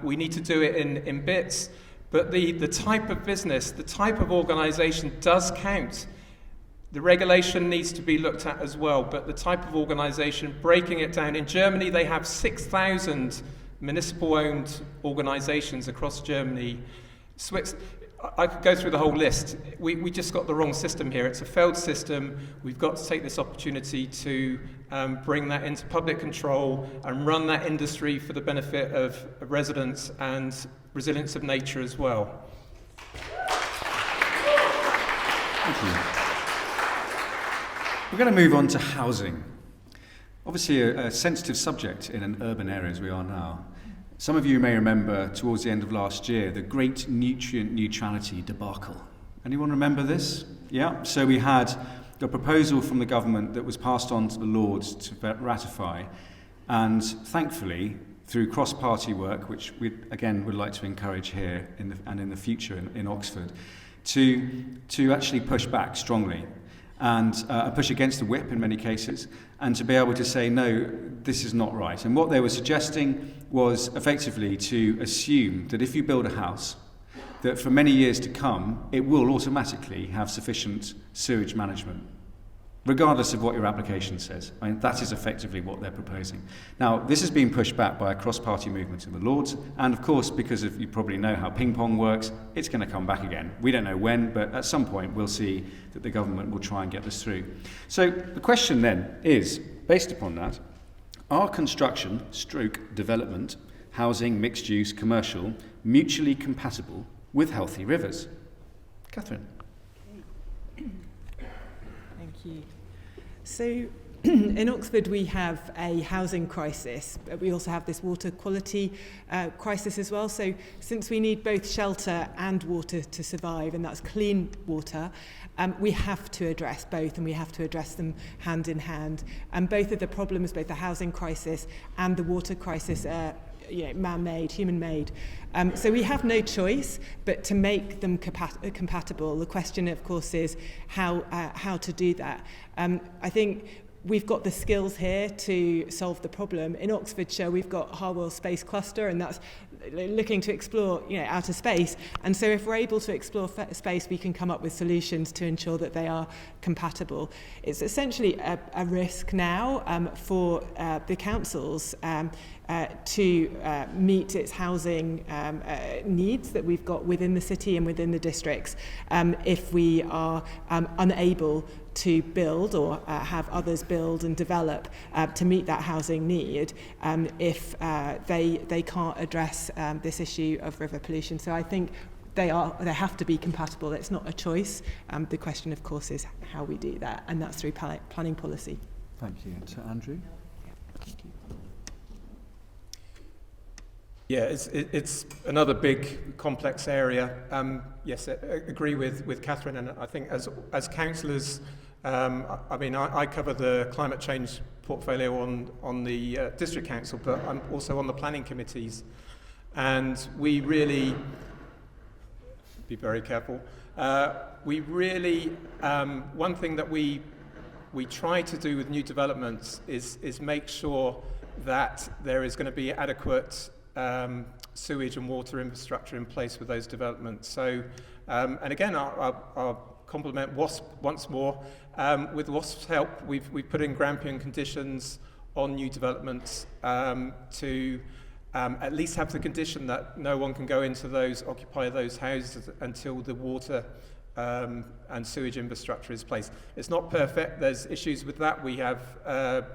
S8: We need to do it in bits, but the type of business, the type of organisation does count. The regulation needs to be looked at as well, but the type of organisation, breaking it down. In Germany, they have 6,000 municipal-owned organisations across Germany. I could go through the whole list. We just got the wrong system here. It's a failed system. We've got to take this opportunity to bring that into public control and run that industry for the benefit of residents and resilience of nature as well.
S7: Thank you. We're going to move on to housing. Obviously a sensitive subject in an urban area as we are now. Some of you may remember towards the end of last year the great nutrient neutrality debacle. Anyone remember this? Yeah. So we had a proposal from the government that was passed on to the Lords to ratify, and thankfully through cross-party work, which we again would like to encourage here in the future in Oxford, to actually push back strongly and push against the whip in many cases, and to be able to say, no, this is not right. And what they were suggesting was effectively to assume that if you build a house, that for many years to come, it will automatically have sufficient sewage management, regardless of what your application says. I mean, that is effectively what they're proposing. Now, this has been pushed back by a cross-party movement in the Lords, and of course, because you probably know how ping pong works, it's going to come back again. We don't know when, but at some point we'll see that the government will try and get this through. So the question then is, based upon that, are construction, development, housing, mixed use, commercial, mutually compatible with healthy rivers? Catherine.
S10: Thank you. So in Oxford we have a housing crisis, but we also have this water quality crisis as well. So since we need both shelter and water to survive, and that's clean water, we have to address both, and we have to address them hand in hand. And both of the problems, both the housing crisis and the water crisis, are man-made, human-made. So we have no choice but to make them compatible. The question, of course, is how to do that. I think we've got the skills here to solve the problem. In Oxfordshire, we've got Harwell Space Cluster, and that's looking to explore outer space. And so if we're able to explore space, we can come up with solutions to ensure that they are compatible. It's essentially a risk now for the councils to meet its housing needs that we've got within the city and within the districts if we are unable to build or have others build and develop to meet that housing need if they can't address this issue of river pollution. So I think they have to be compatible. It's not a choice. The question, of course, is how we do that, and that's through planning policy.
S3: Thank you. And to Andrew? Thank you.
S8: Yeah, it's another big, complex area. Yes, I agree with Catherine, and I think as councillors, I cover the climate change portfolio on the district council, but I'm also on the planning committees, and we really be very careful. We really one thing that we try to do with new developments is make sure that there is going to be adequate sewage and water infrastructure in place with those developments. So, and again, I'll compliment WASP once more. With WASP's help, we've put in Grampian conditions on new developments to at least have the condition that no one can go into occupy those houses until the water and sewage infrastructure is placed. It's not perfect. There's issues with that. We have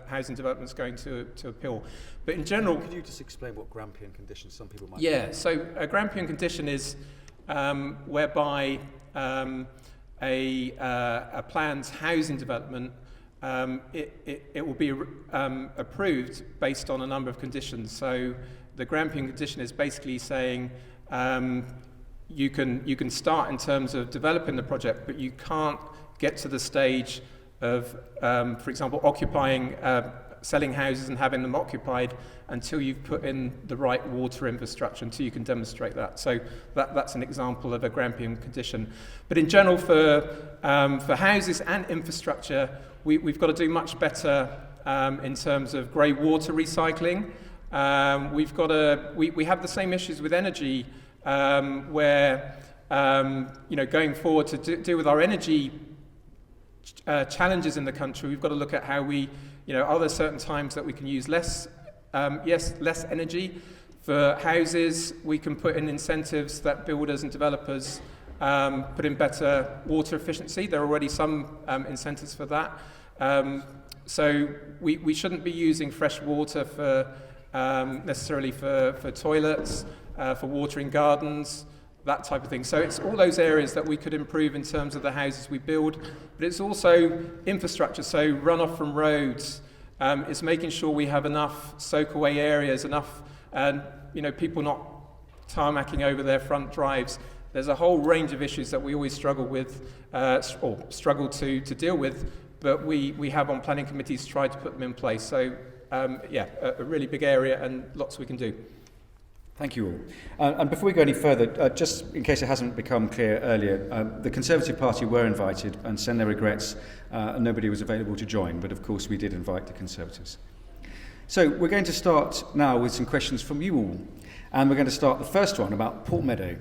S8: housing developments going to appeal. But in general...
S3: Could you just explain what Grampian conditions some people might...
S8: Yeah, so a Grampian condition is whereby a planned housing development, it will be approved based on a number of conditions. So the Grampian condition is basically saying you can start in terms of developing the project, but you can't get to the stage of, for example, occupying, selling houses and having them occupied until you've put in the right water infrastructure, until you can demonstrate that. So that's an example of a Grampian condition. But in general, for houses and infrastructure, we've got to do much better in terms of grey water recycling. We have the same issues with energy, where going forward to deal with our energy challenges in the country, we've got to look at how we, are there certain times that we can use less energy. For houses, we can put in incentives that builders and developers put in better water efficiency. There are already some incentives for that. So we shouldn't be using fresh water for necessarily for toilets, for watering gardens, that type of thing. So it's all those areas that we could improve in terms of the houses we build, but it's also infrastructure, so runoff from roads. It's making sure we have enough soak-away areas, enough, people not tarmacking over their front drives. There's a whole range of issues that we always struggle with, or struggle to deal with, but we have on planning committees tried to put them in place. So, a really big area and lots we can do.
S7: Thank you all. And before we go any further, just in case it hasn't become clear earlier, the Conservative Party were invited and send their regrets, nobody was available to join, but of course we did invite the Conservatives. So we're going to start now with some questions from you all, and we're going to start the first one about Portmeadow.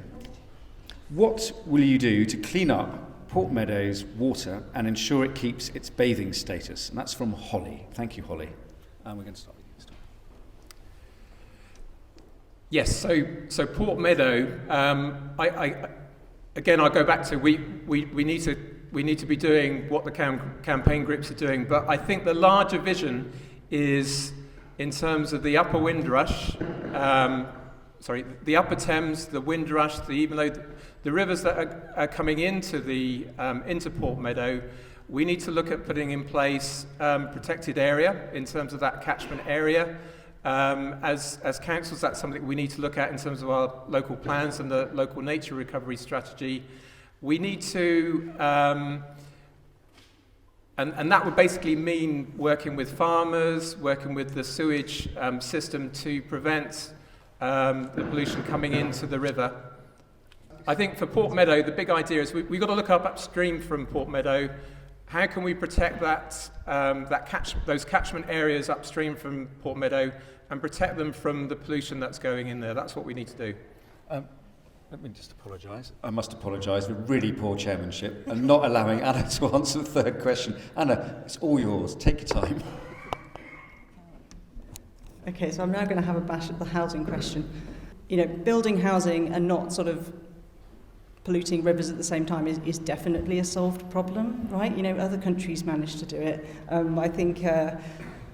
S7: What will you do to clean up Portmeadow's water and ensure it keeps its bathing status? And that's from Holly. Thank you, Holly. And we're going to start with you.
S8: Yes, so Portmeadow, I'll go back to we need to be doing what the campaign groups are doing, but I think the larger vision is in terms of the upper Windrush, the upper Thames, the Windrush, even though the rivers that are coming into Portmeadow, we need to look at putting in place protected area in terms of that catchment area. As councils, that's something we need to look at in terms of our local plans and the local nature recovery strategy. We need to, and that would basically mean working with farmers, working with the sewage system to prevent the pollution coming into the river. I think for Portmeadow, the big idea is we've got to look upstream from Portmeadow. How can we protect those catchment areas upstream from Portmeadow and protect them from the pollution that's going in there? That's what we need to do.
S7: Let me just apologise. I must apologise for really poor chairmanship and not allowing Anna to answer the third question. Anna, it's all yours. Take your time.
S9: Okay, so I'm now going to have a bash at the housing question. Building housing and not sort of polluting rivers at the same time is definitely a solved problem, right? Other countries manage to do it. I think,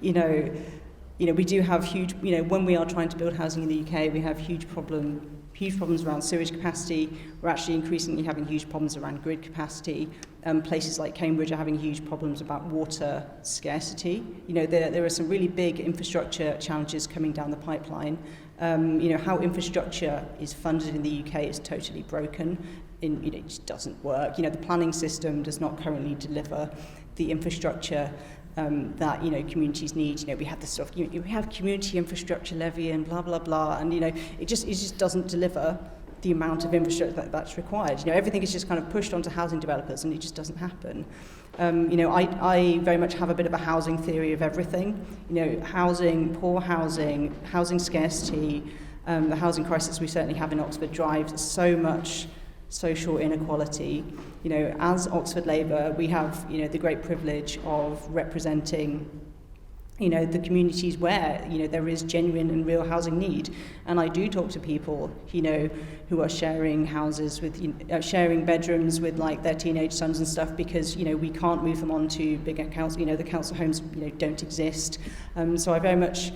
S9: we do have huge, when we are trying to build housing in the UK, we have huge problem huge problems around sewage capacity. We're actually increasingly having huge problems around grid capacity. Places like Cambridge are having huge problems about water scarcity. You know, there are some really big infrastructure challenges coming down the pipeline. You know, how infrastructure is funded in the UK is totally broken. You know, it just doesn't work. You know, the planning system does not currently deliver the infrastructure that, you know, communities need. You know, we have this sort of, we have community infrastructure levy and blah blah blah, and you know, it just doesn't deliver the amount of infrastructure that's required. You know, everything is just kind of pushed onto housing developers, and it just doesn't happen. You know, I very much have a bit of a housing theory of everything. You know, housing, poor housing, housing scarcity, the housing crisis we certainly have in Oxford drives so much social inequality. You know, as Oxford Labour, we have, you know, the great privilege of representing, you know, the communities where, you know, there is genuine and real housing need. And I do talk to people, you know, who are sharing houses with, sharing bedrooms with like their teenage sons and stuff, because, you know, we can't move them on to bigger council, you know, the council homes, you know, don't exist. So I very much,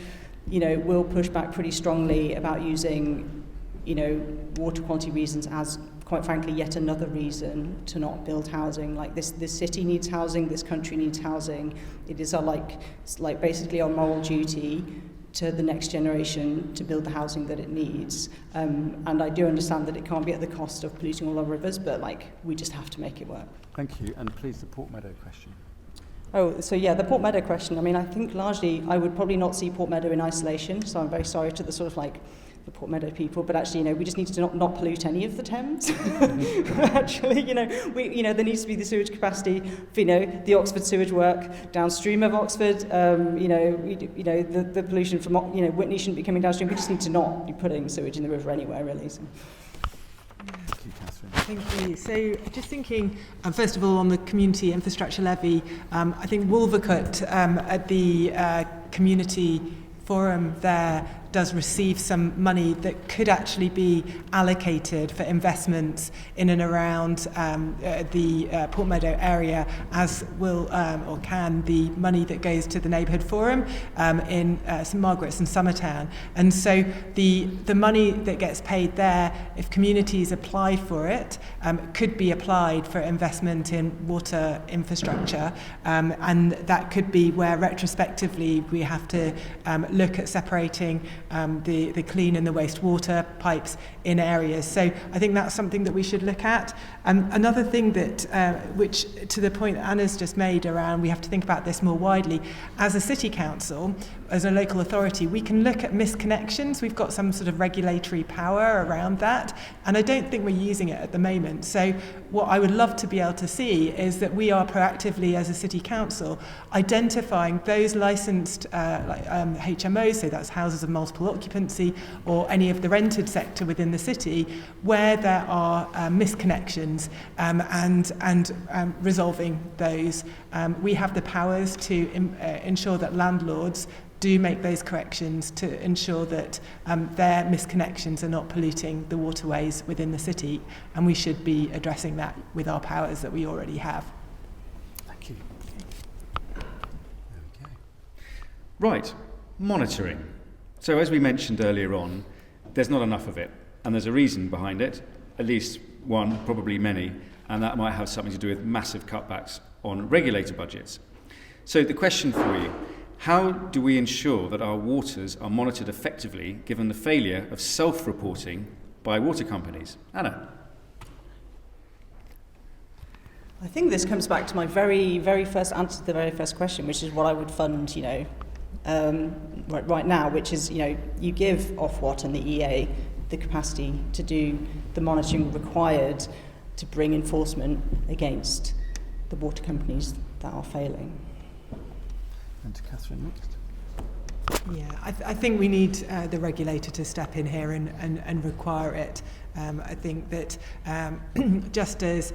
S9: you know, will push back pretty strongly about using, you know, water quality reasons as, quite frankly, yet another reason to not build housing. Like this city needs housing, this country needs housing. It is our like basically our moral duty to the next generation to build the housing that it needs. And I do understand that it can't be at the cost of polluting all our rivers, but like we just have to make it work.
S7: Thank you. And please, the Portmeadow question.
S9: Oh, so yeah, the Portmeadow question. I mean, I think largely I would probably not see Portmeadow in isolation, so I'm very sorry to the sort of like the Portmeadow people, but actually, you know, we just need to not pollute any of the Thames. Actually, you know, there needs to be the sewage capacity for, you know, the Oxford sewage work downstream of Oxford. You know, the pollution from, you know, Whitney shouldn't be coming downstream. We just need to not be putting sewage in the river anywhere, really. So.
S7: Thank you, Catherine.
S10: Thank you. So just thinking, first of all, on the community infrastructure levy, I think Wolvercut at the community forum there does receive some money that could actually be allocated for investments in and around the Portmeadow area, as will or can the money that goes to the neighbourhood forum in St Margaret's and Summertown. And so the money that gets paid there, if communities apply for it, could be applied for investment in water infrastructure, and that could be where retrospectively we have to look at separating the clean and the wastewater pipes in areas. So I think that's something that we should look at. Another thing that, which to the point that Anna's just made around, we have to think about this more widely. As a city council, as a local authority, we can look at misconnections. We've got some sort of regulatory power around that, and I don't think we're using it at the moment. So what I would love to be able to see is that we are proactively, as a city council, identifying those licensed HMOs, so that's houses of multiple occupancy, or any of the rented sector within the city, where there are misconnections, and resolving those. We have the powers to ensure that landlords do make those corrections to ensure that their misconnections are not polluting the waterways within the city, and we should be addressing that with our powers that we already have.
S7: Thank you. There we go. Right, monitoring. So as we mentioned earlier on, there's not enough of it, and there's a reason behind it, at least one, probably many, and that might have something to do with massive cutbacks on regulator budgets. So the question for you: how do we ensure that our waters are monitored effectively given the failure of self-reporting by water companies? Anna?
S9: I think this comes back to my very, very first answer to the very first question, which is what I would fund, you know, right now, which is, you know, you give Ofwat and the EA the capacity to do the monitoring required to bring enforcement against the water companies that are failing.
S7: And to Catherine next.
S10: Yeah, I think we need the regulator to step in here and require it. I think that just as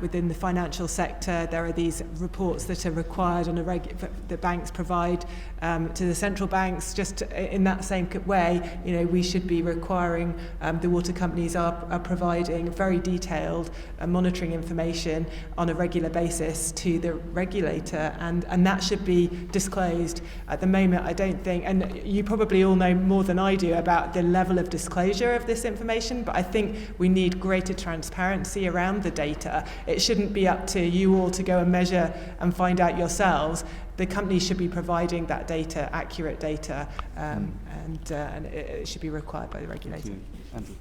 S10: within the financial sector, there are these reports that are required on that banks provide to the central banks. Just in that same way, we should be requiring the water companies are providing very detailed monitoring information on a regular basis to the regulator, and that should be disclosed. At the moment, I don't think, and you probably all know more than I do about the level of disclosure of this information, but I think we need greater transparency around the data. It shouldn't be up to you all to go and measure and find out yourselves. The companies should be providing that data, accurate data, and it should be required by the regulator.
S5: Andrew.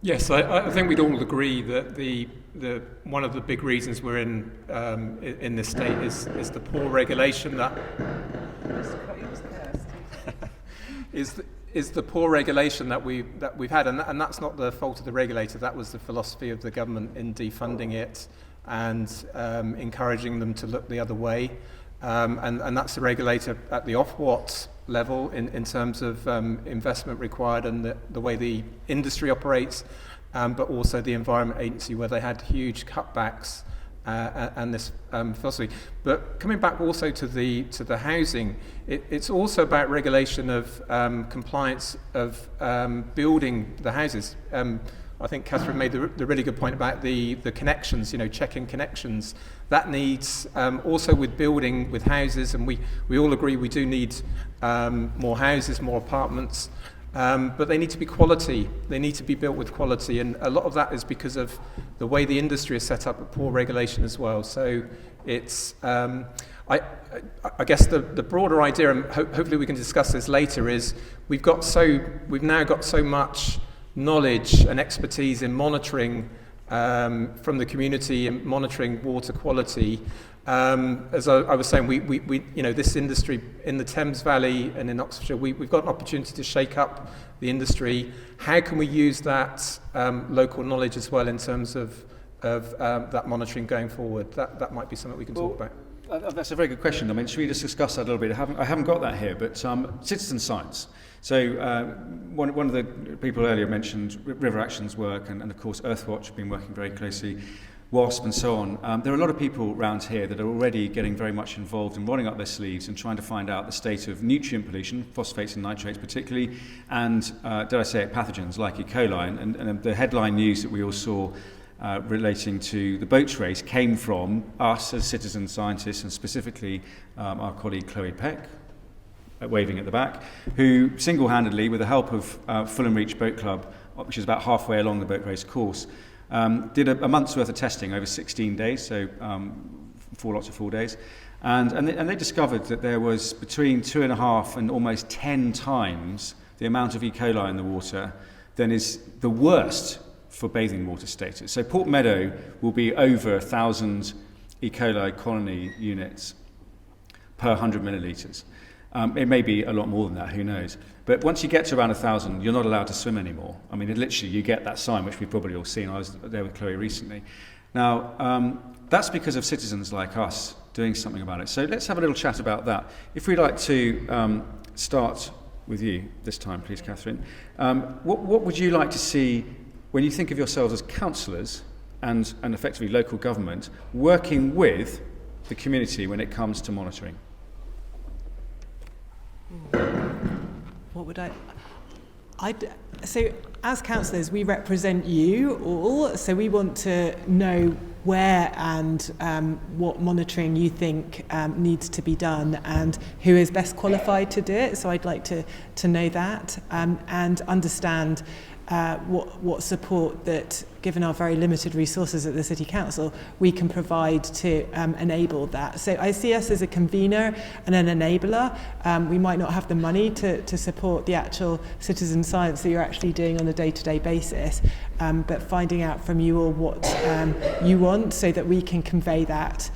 S8: Yes, I think we'd all agree that the one of the big reasons we're in this state is the poor regulation that is the poor regulation that we've had, and that's not the fault of the regulator. That was the philosophy of the government in defunding it and encouraging them to look the other way, and that's the regulator at the Ofwat level in terms of investment required and the way the industry operates, but also the Environment Agency, where they had huge cutbacks and this philosophy. But coming back also to the housing, it's also about regulation of compliance of building the houses. I think Catherine made the really good point about the connections, checking connections. That needs, also with building, with houses, and we all agree we do need more houses, more apartments, but they need to be quality. They need to be built with quality, and a lot of that is because of the way the industry is set up, with poor regulation as well. So it's, I guess the broader idea, and hopefully we can discuss this later, is we've now got so much knowledge and expertise in monitoring from the community and monitoring water quality. As I was saying, we this industry in the Thames Valley and in Oxfordshire, we've got an opportunity to shake up the industry. How can we use that local knowledge as well in terms of that monitoring going forward? That might be something we can talk about.
S7: That's a very good question. I mean, should we just discuss that a little bit? I haven't got that here, but citizen science. So one of the people earlier mentioned River Action's work, and of course Earthwatch have been working very closely, WASP and so on. There are a lot of people around here that are already getting very much involved in rolling up their sleeves and trying to find out the state of nutrient pollution, phosphates and nitrates particularly, and, did I say it, pathogens like E. coli. And the headline news that we all saw relating to the boats race came from us as citizen scientists, and specifically our colleague Chloe Peck, waving at the back, who single-handedly, with the help of Fulham Reach Boat Club, which is about halfway along the boat race course, did a month's worth of testing over 16 days, so 4 lots of 4 days, and they discovered that there was between 2.5 and almost 10 times the amount of E. coli in the water than is the worst for bathing water status. So Port Meadow will be over 1,000 E. coli colony units per 100 millilitres. It may be a lot more than that, who knows. But once you get to around 1,000, you're not allowed to swim anymore. I mean, literally, you get that sign, which we've probably all seen. I was there with Chloe recently. Now, that's because of citizens like us doing something about it. So let's have a little chat about that. If we'd like to start with you this time, please, Catherine. What would you like to see when you think of yourselves as councillors and effectively local government working with the community when it comes to monitoring?
S10: What would so as councillors, we represent you all, so we want to know where and what monitoring you think needs to be done and who is best qualified to do it. So I'd like to know that and understand what support that, given our very limited resources at the City Council, we can provide to enable that. So I see us as a convener and an enabler. We might not have the money to support the actual citizen science that you're actually doing on a day-to-day basis, but finding out from you all what you want so that we can convey that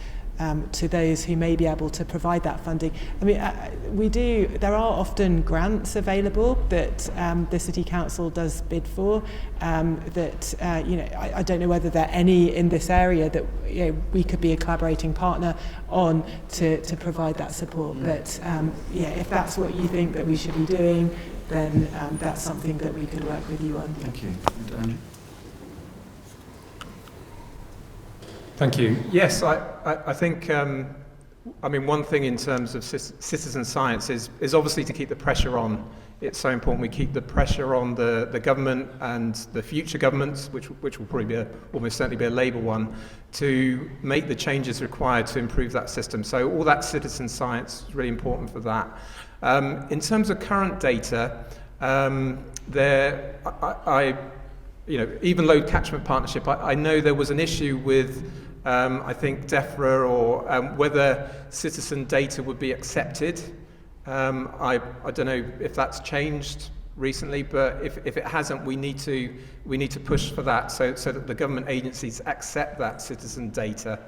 S10: to those who may be able to provide that funding. I mean, there are often grants available that the City Council does bid for, I don't know whether there are any in this area that we could be a collaborating partner on to provide that support. But if that's what you think that we should be doing, then that's something that we could work with you on.
S3: Thank you. And Andrew?
S8: Thank you. Yes, I think, one thing in terms of citizen science is obviously to keep the pressure on. It's so important we keep the pressure on the government and the future governments, which will probably almost certainly be a Labour one, to make the changes required to improve that system. So all that citizen science is really important for that. In terms of current data, even load catchment partnership, I know there was an issue with I think DEFRA or whether citizen data would be accepted. I don't know if that's changed recently, but if it hasn't, we need to push for that so that the government agencies accept that citizen data.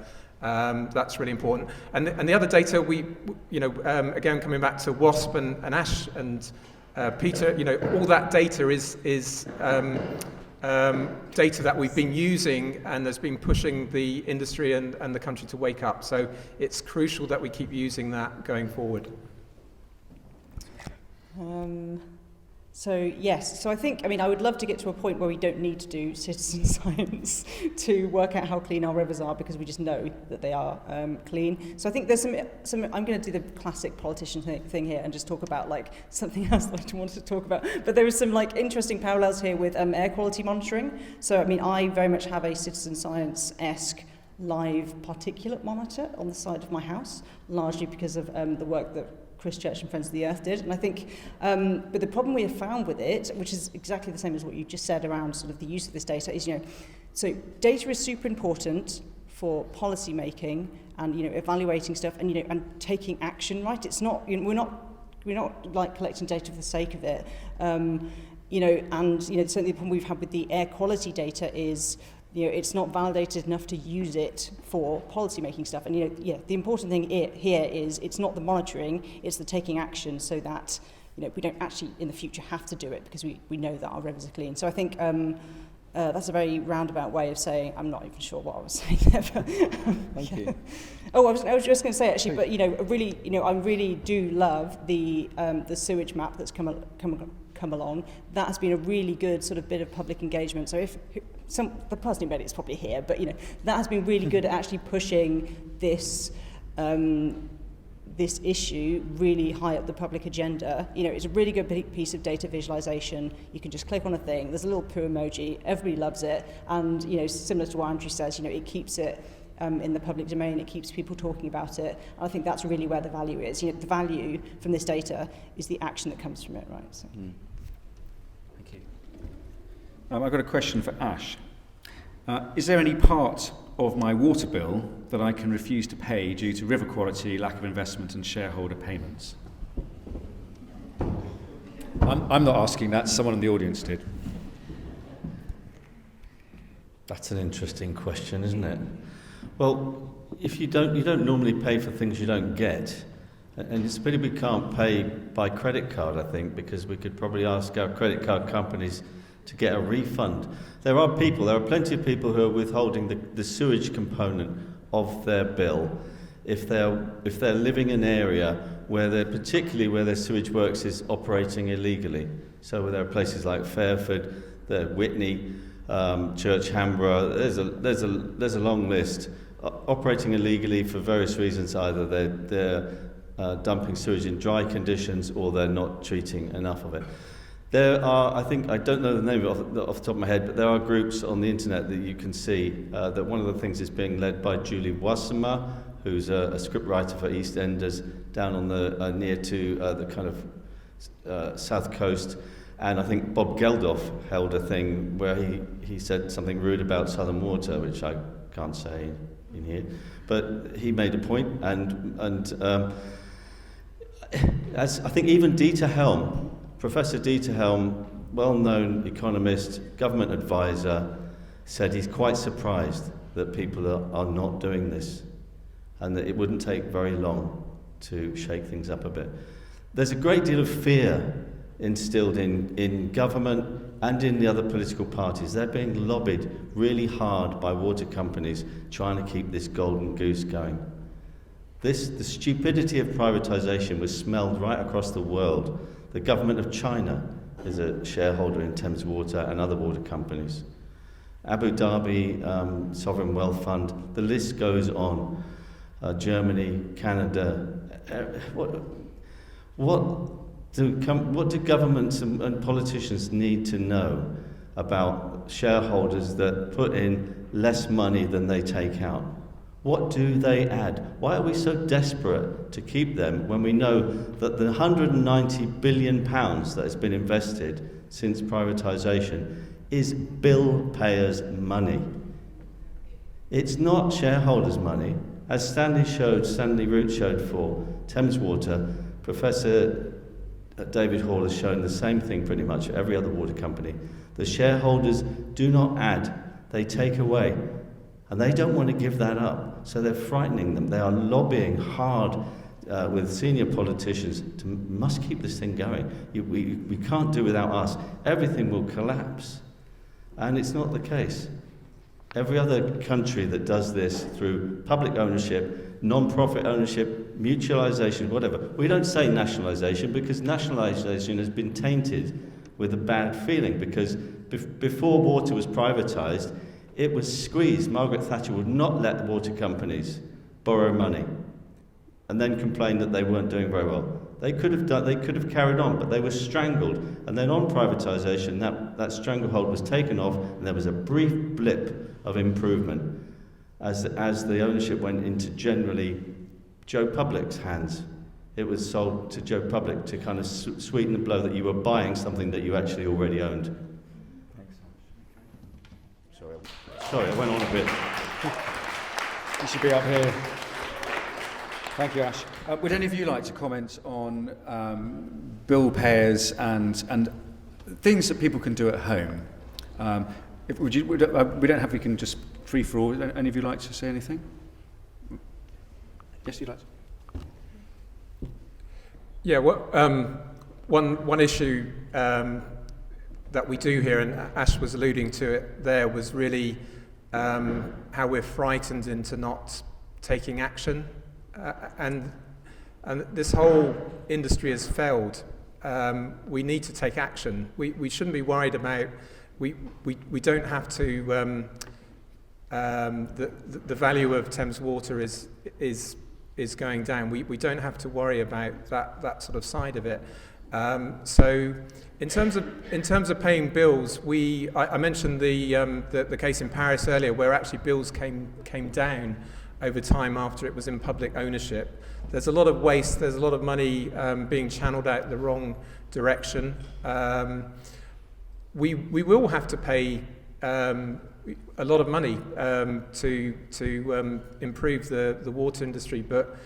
S8: That's really important. And the other data, again coming back to WASP and Ash and Peter, all that data is data that we've been using and has been pushing the industry and the country to wake up. So it's crucial that we keep using that going forward.
S9: Yes, so I think, I would love to get to a point where we don't need to do citizen science to work out how clean our rivers are, because we just know that they are clean. So I think there's some I'm going to do the classic politician thing here and just talk about something else that I wanted to talk about. But there is some interesting parallels here with air quality monitoring. So I very much have a citizen science-esque live particulate monitor on the side of my house, largely because of the work that Chris Church and Friends of the Earth did. And I think, but the problem we have found with it, which is exactly the same as what you just said around sort of the use of this data, is, so data is super important for policy making and, evaluating stuff and, and taking action, right? It's not, we're not like collecting data for the sake of it. Certainly the problem we've had with the air quality data is, it's not validated enough to use it for policy making stuff. And, the important thing here is it's not the monitoring, it's the taking action so that, we don't actually in the future have to do it because we know that our rivers are clean. So I think that's a very roundabout way of saying, I'm not even sure what I was saying there.
S3: Thank you.
S9: Oh, I was just going to say actually, but, I really do love the sewage map that's come along. That has been a really good sort of bit of public engagement. So the person who made it is probably here, but that has been really good at actually pushing this this issue really high up the public agenda. It's a really good piece of data visualization. You can just click on a thing. There's a little poo emoji. Everybody loves it, and similar to what Andrew says, it keeps it in the public domain. It keeps people talking about it. And I think that's really where the value is. The value from this data is the action that comes from it, right? So.
S7: Thank you. I've got a question for Ash. Is there any part of my water bill that I can refuse to pay due to river quality, lack of investment and shareholder payments? I'm not asking that, someone in the audience did.
S5: That's an interesting question, isn't it? Well, if you don't normally pay for things you don't get. And it's a pity we can't pay by credit card, I think, because we could probably ask our credit card companies to get a refund. There are plenty of people who are withholding the sewage component of their bill if they're living in an area particularly where their sewage works is operating illegally. So there are places like Fairford, Whitney, Church Hamborough. There's a long list operating illegally for various reasons. Either they're dumping sewage in dry conditions or they're not treating enough of it. There are, I don't know the name off the top of my head, but there are groups on the internet that you can see that one of the things is being led by Julie Boissema, who's a scriptwriter for EastEnders down on the near to the kind of south coast. And I think Bob Geldof held a thing where he said something rude about Southern Water, which I can't say in here. But he made a point, and as I think even Dieter Helm, Professor Dieter Helm, well-known economist, government advisor, said he's quite surprised that people are not doing this and that it wouldn't take very long to shake things up a bit. There's a great deal of fear instilled in government and in the other political parties. They're being lobbied really hard by water companies trying to keep this golden goose going. The stupidity of privatisation was smelled right across the world The government of China is a shareholder in Thames Water and other water companies. Abu Dhabi Sovereign Wealth Fund, the list goes on. Germany, Canada. What do governments and politicians need to know about shareholders that put in less money than they take out? What do they add? Why are we so desperate to keep them when we know that the £190 billion that has been invested since privatisation is bill payers' money? It's not shareholders' money. As Stanley Root showed for Thames Water, Professor David Hall has shown the same thing pretty much for every other water company. The shareholders do not add, they take away. And they don't want to give that up, so they're frightening them. They are lobbying hard with senior politicians to must keep this thing going. We can't do without us. Everything will collapse. And it's not the case. Every other country that does this through public ownership, non-profit ownership, mutualisation, whatever. We don't say nationalisation because nationalisation has been tainted with a bad feeling, because before water was privatised, it was squeezed. Margaret Thatcher would not let the water companies borrow money and then complain that they weren't doing very well. They could have carried on, but they were strangled. And then on privatisation, that stranglehold was taken off, and there was a brief blip of improvement as the ownership went into generally Joe Public's hands. It was sold to Joe Public to kind of sweeten the blow that you were buying something that you actually already owned. Sorry, I went on a bit.
S7: You should be up here. Thank you, Ash. Would any of you like to comment on bill payers and things that people can do at home? We don't have. We can just free for all. Any of you like to say anything? Yes, you'd like to.
S8: Yeah. One issue that we do here, and Ash was alluding to it there, was really how we're frightened into not taking action, and this whole industry has failed. We need to take action. We shouldn't be worried about. We don't have to. The value of Thames Water is going down. We don't have to worry about that sort of side of it. So, in terms of paying bills, I mentioned the case in Paris earlier, where actually bills came down over time after it was in public ownership. There's a lot of waste. There's a lot of money being channeled out the wrong direction. We will have to pay a lot of money to improve the water industry, but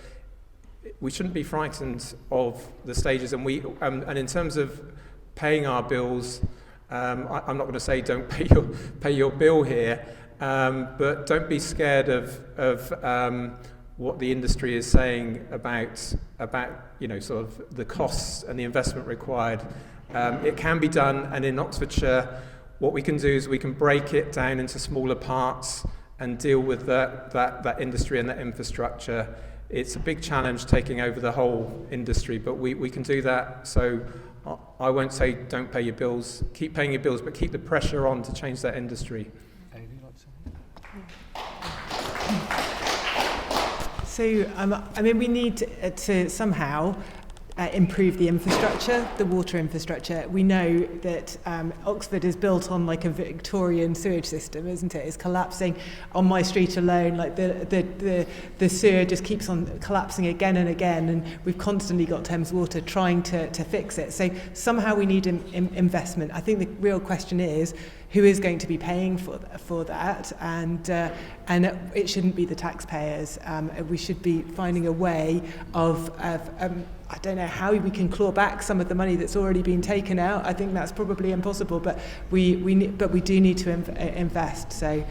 S8: we shouldn't be frightened of the stages. And and in terms of paying our bills, I'm not going to say don't pay your bill here, but don't be scared of what the industry is saying about sort of the costs and the investment required. It can be done, and in Oxfordshire, what we can do is we can break it down into smaller parts and deal with that industry and that infrastructure. It's a big challenge taking over the whole industry, but we can do that. So I won't say don't pay your bills. Keep paying your bills, but keep the pressure on to change that industry.
S10: So, we need to somehow improve the infrastructure, the water infrastructure. We know that Oxford is built on like a Victorian sewage system, isn't it? It's collapsing. On my street alone, like the sewer just keeps on collapsing again and again, and we've constantly got Thames Water trying to fix it. So somehow we need investment. I think the real question is, who is going to be paying for that? And it shouldn't be the taxpayers. We should be finding a way of I don't know how we can claw back some of the money that's already been taken out. I think that's probably impossible, but we do need to invest. So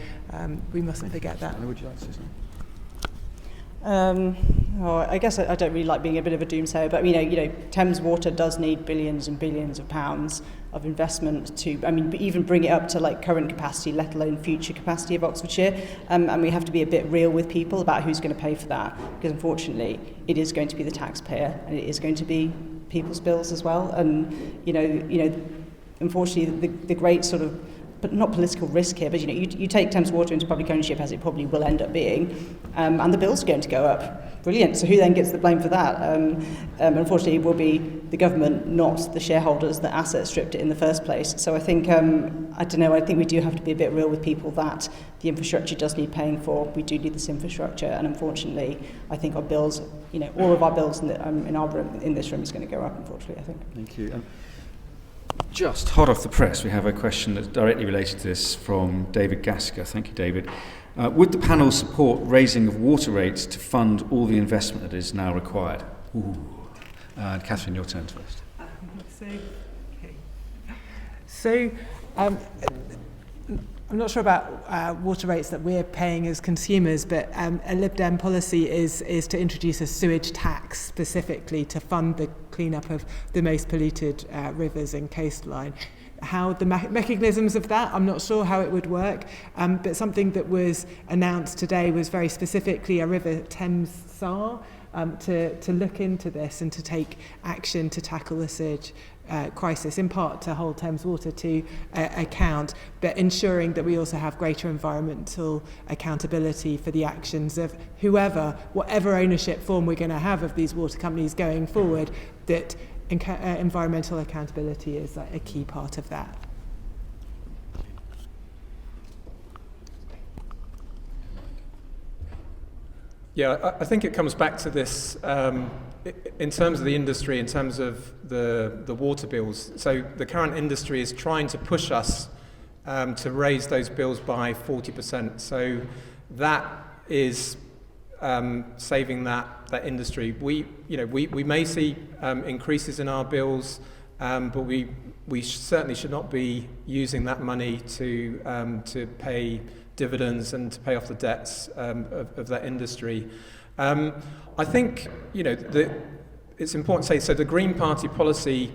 S10: we mustn't forget that.
S7: Would you like to say something?
S9: I guess I don't really like being a bit of a doomsayer, but Thames Water does need billions and billions of pounds of investment to, even bring it up to like current capacity, let alone future capacity of Oxfordshire. And we have to be a bit real with people about who's going to pay for that, because unfortunately it is going to be the taxpayer, and it is going to be people's bills as well. And you know, unfortunately, the great sort of, but not political risk here, but you take Thames Water into public ownership, as it probably will end up being, and the bills are going to go up. Brilliant. So who then gets the blame for that? Unfortunately, it will be the government, not the shareholders that asset stripped it in the first place. So I think, I don't know, I think we do have to be a bit real with people that the infrastructure does need paying for. We do need this infrastructure, and unfortunately, I think our bills, all of our bills in this room is going to go up, unfortunately, I think.
S7: Thank you. Just hot off the press, we have a question that's directly related to this from David Gasker. Thank you, David. Would the panel support raising of water rates to fund all the investment that is now required? Catherine, your turn first.
S10: I'm not sure about water rates that we're paying as consumers, but a Lib Dem policy is to introduce a sewage tax specifically to fund the cleanup of the most polluted rivers and coastline. How the mechanisms of that, I'm not sure how it would work, but something that was announced today was very specifically a River Thames SAR to look into this and to take action to tackle the sewage crisis, in part to hold Thames Water to account, but ensuring that we also have greater environmental accountability for the actions of whatever ownership form we're going to have of these water companies going forward, that environmental accountability is a key part of that.
S8: Yeah, I think it comes back to this in terms of the industry, in terms of the water bills. So the current industry is trying to push us to raise those bills by 40%. So that is saving that industry. We may see increases in our bills, but we certainly should not be using that money to pay dividends and to pay off the debts of that industry. I think it's important to say, so the Green Party policy,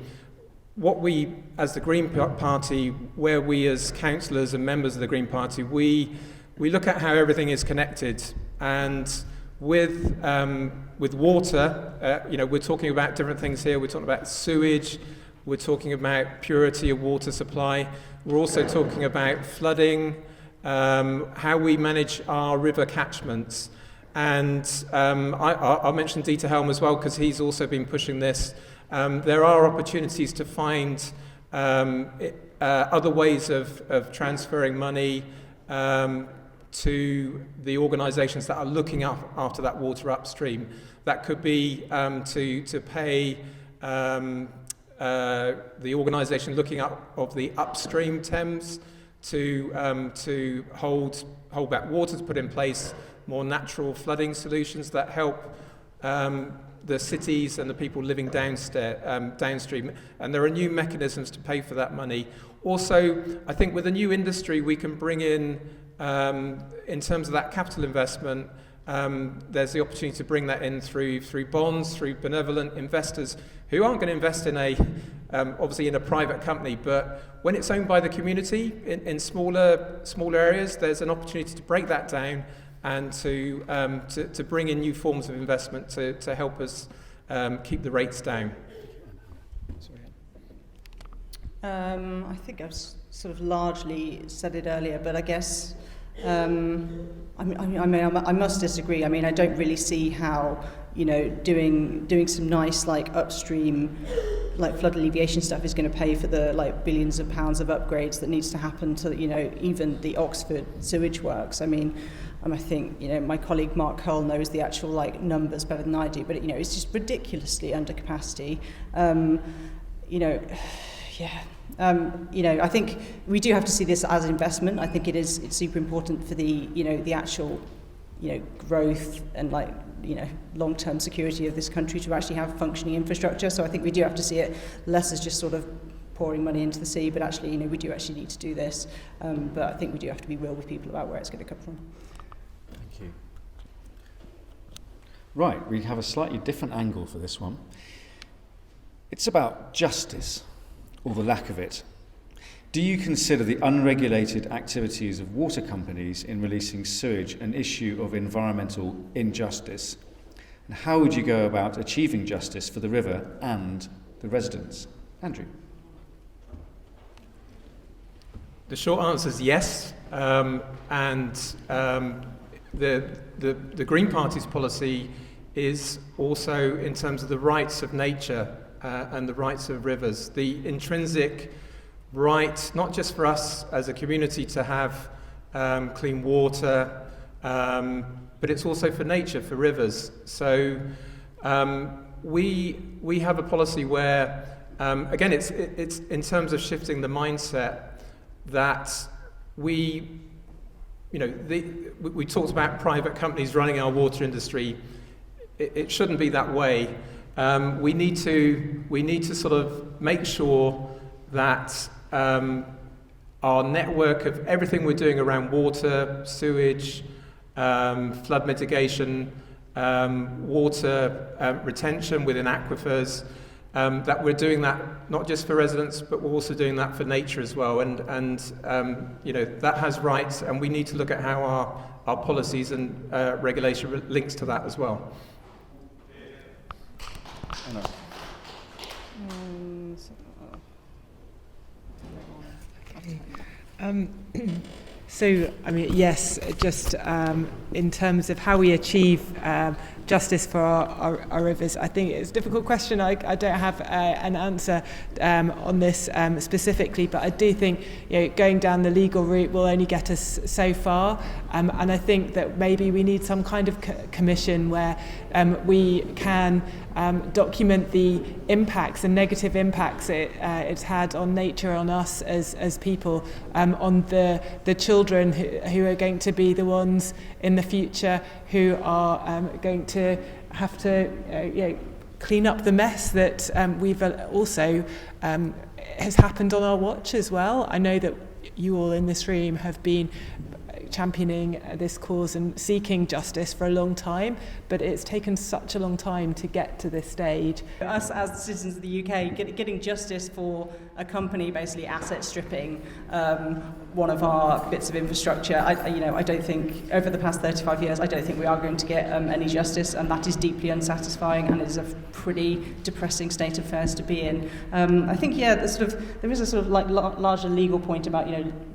S8: what we as the Green Party, where we as councillors and members of the Green Party, we look at how everything is connected, and with water, we're talking about different things here. We're talking about sewage, we're talking about purity of water supply, we're also talking about flooding, how we manage our river catchments. And I'll mention Dieter Helm as well, because he's also been pushing this. There are opportunities to find other ways of transferring money to the organisations that are looking after that water upstream. That could be to pay the organisation looking up of the upstream Thames to hold back water, to put in place more natural flooding solutions that help the cities and the people living downstream. And there are new mechanisms to pay for that money. Also, I think with a new industry, we can bring in terms of that capital investment, there's the opportunity to bring that in through bonds, through benevolent investors who aren't going to invest in obviously in a private company, but when it's owned by the community in smaller areas, there's an opportunity to break that down and to bring in new forms of investment to help us keep the rates down.
S9: I think I've sort of largely said it earlier, but I guess I must disagree. I mean, I don't really see how doing some nice upstream flood alleviation stuff is going to pay for the billions of pounds of upgrades that needs to happen to even the Oxford sewage works. I mean, I think my colleague Mark Hull knows the actual numbers better than I do, but it's just ridiculously under capacity. I think we do have to see this as an investment. I think it's super important for the actual growth and long-term security of this country to actually have functioning infrastructure. So I think we do have to see it less as just sort of pouring money into the sea, but actually we do actually need to do this. But I think we do have to be real with people about where it's going to come from.
S7: Thank you. Right, we have a slightly different angle for this one. It's about justice, or the lack of it. Do you consider the unregulated activities of water companies in releasing sewage an issue of environmental injustice? And how would you go about achieving justice for the river and the residents? Andrew?
S8: The short answer is yes, the Green Party's policy is also in terms of the rights of nature and the rights of rivers, the intrinsic right, not just for us as a community to have clean water, but it's also for nature, for rivers. So we have a policy where, again, it's in terms of shifting the mindset that we talked about private companies running our water industry. It shouldn't be that way. We need to sort of make sure that our network of everything we're doing around water, sewage, flood mitigation, water retention within aquifers, that we're doing that not just for residents, but we're also doing that for nature as well. And that has rights, and we need to look at how our policies and regulation links to that as well.
S10: So, I mean, yes, just in terms of how we achieve justice for our rivers, I think it's a difficult question. I don't have an answer on this specifically, but I do think going down the legal route will only get us so far, and I think that maybe we need some kind of commission where we can document the impacts and negative impacts it's had on nature, on us as people, on the children who are going to be the ones in the future who are going to have to clean up the mess that we've also has happened on our watch as well. I know that you all in this room have been championing this cause and seeking justice for a long time, but it's taken such a long time to get to this stage.
S9: Us as the citizens of the UK getting justice for a company basically asset stripping one of our bits of infrastructure, I don't think over the past 35 years I don't think we are going to get any justice, and that is deeply unsatisfying and is a pretty depressing state of affairs to be in. I think there is a sort of like larger legal point about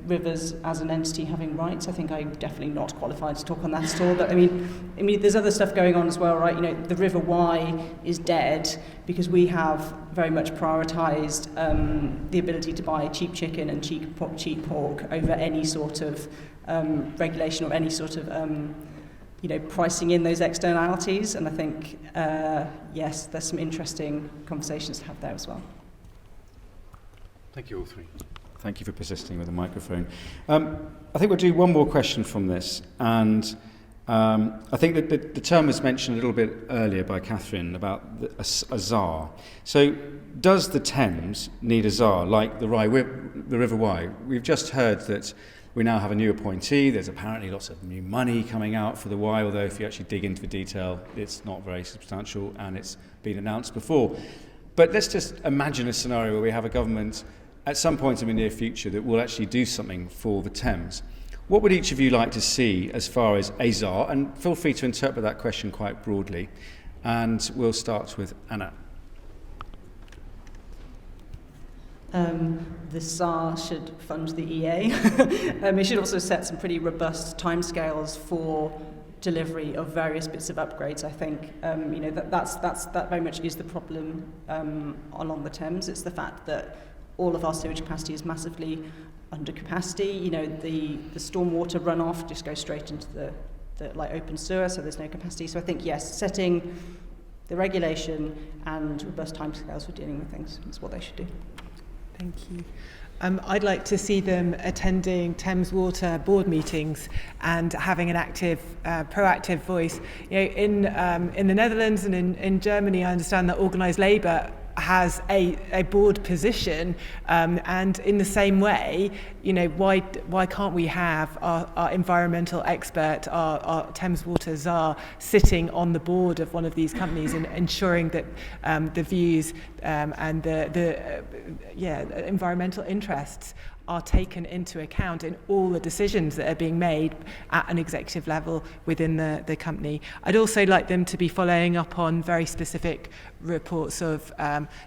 S9: rivers as an entity having rights. I think I'm definitely not qualified to talk on that at all. But I mean, there's other stuff going on as well, right? The River Wye is dead because we have very much prioritised the ability to buy cheap chicken and cheap pork over any sort of regulation or any sort of pricing in those externalities. And I think yes, there's some interesting conversations to have there as well.
S7: Thank you all three. Thank you for persisting with the microphone. I think we'll do one more question from this, and I think that the term was mentioned a little bit earlier by Catherine about a czar. So does the Thames need a czar like the River Wye? We've just heard that we now have a new appointee. There's apparently lots of new money coming out for the Wye, although if you actually dig into the detail, it's not very substantial, and it's been announced before. But let's just imagine a scenario where we have a government at some point in the near future that will actually do something for the Thames. What would each of you like to see as far as a czar? And feel free to interpret that question quite broadly. And we'll start with Anna.
S9: The czar should fund the EA. It should also set some pretty robust timescales for delivery of various bits of upgrades. I think that very much is the problem along the Thames. It's the fact that all of our sewage capacity is massively under capacity. The stormwater runoff just goes straight into the open sewer, so there's no capacity. So I think, yes, setting the regulation and robust timescales for dealing with things is what they should do.
S10: Thank you. I'd like to see them attending Thames Water board meetings and having an active, proactive voice. In the Netherlands and in Germany, I understand that organised labour has a board position, and in the same way, why can't we have our environmental expert, our Thames Water czar, sitting on the board of one of these companies and ensuring that the views and the environmental interests are taken into account in all the decisions that are being made at an executive level within the company. I'd also like them to be following up on very specific reports of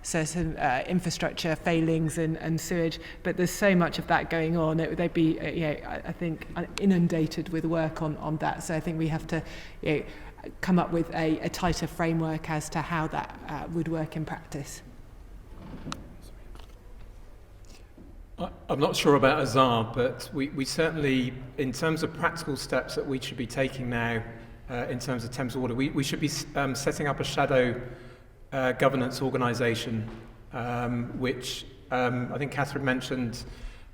S10: certain infrastructure failings and sewage, but there's so much of that going on. They'd be, I think, inundated with work on that. So I think we have to come up with a tighter framework as to how that would work in practice.
S8: I'm not sure about Azar, but we certainly, in terms of practical steps that we should be taking now in terms of Thames Water, we should be setting up a shadow governance organisation, which I think Catherine mentioned,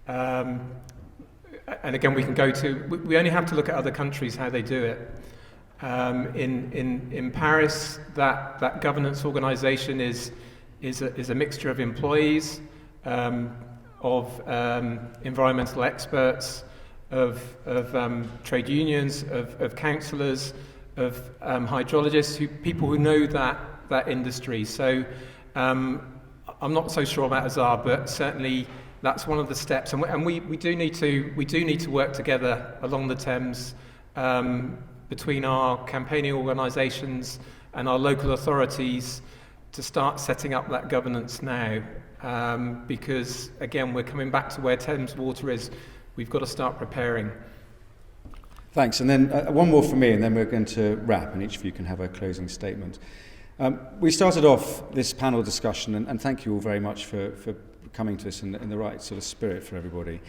S8: and again we can go to, we only have to look at other countries, how they do it. In Paris, that governance organisation is a mixture of employees, of environmental experts, of trade unions, of councillors, of hydrologists, people who know that industry. So I'm not so sure about Azar, but certainly that's one of the steps. And we do need to work together along the Thames between our campaigning organisations and our local authorities to start setting up that governance now. Because, again, we're coming back to where Thames Water is. We've got to start preparing.
S7: Thanks. And then one more from me, and then we're going to wrap, and each of you can have a closing statement. We started off this panel discussion, and thank you all very much for coming to us in the right sort of spirit for everybody.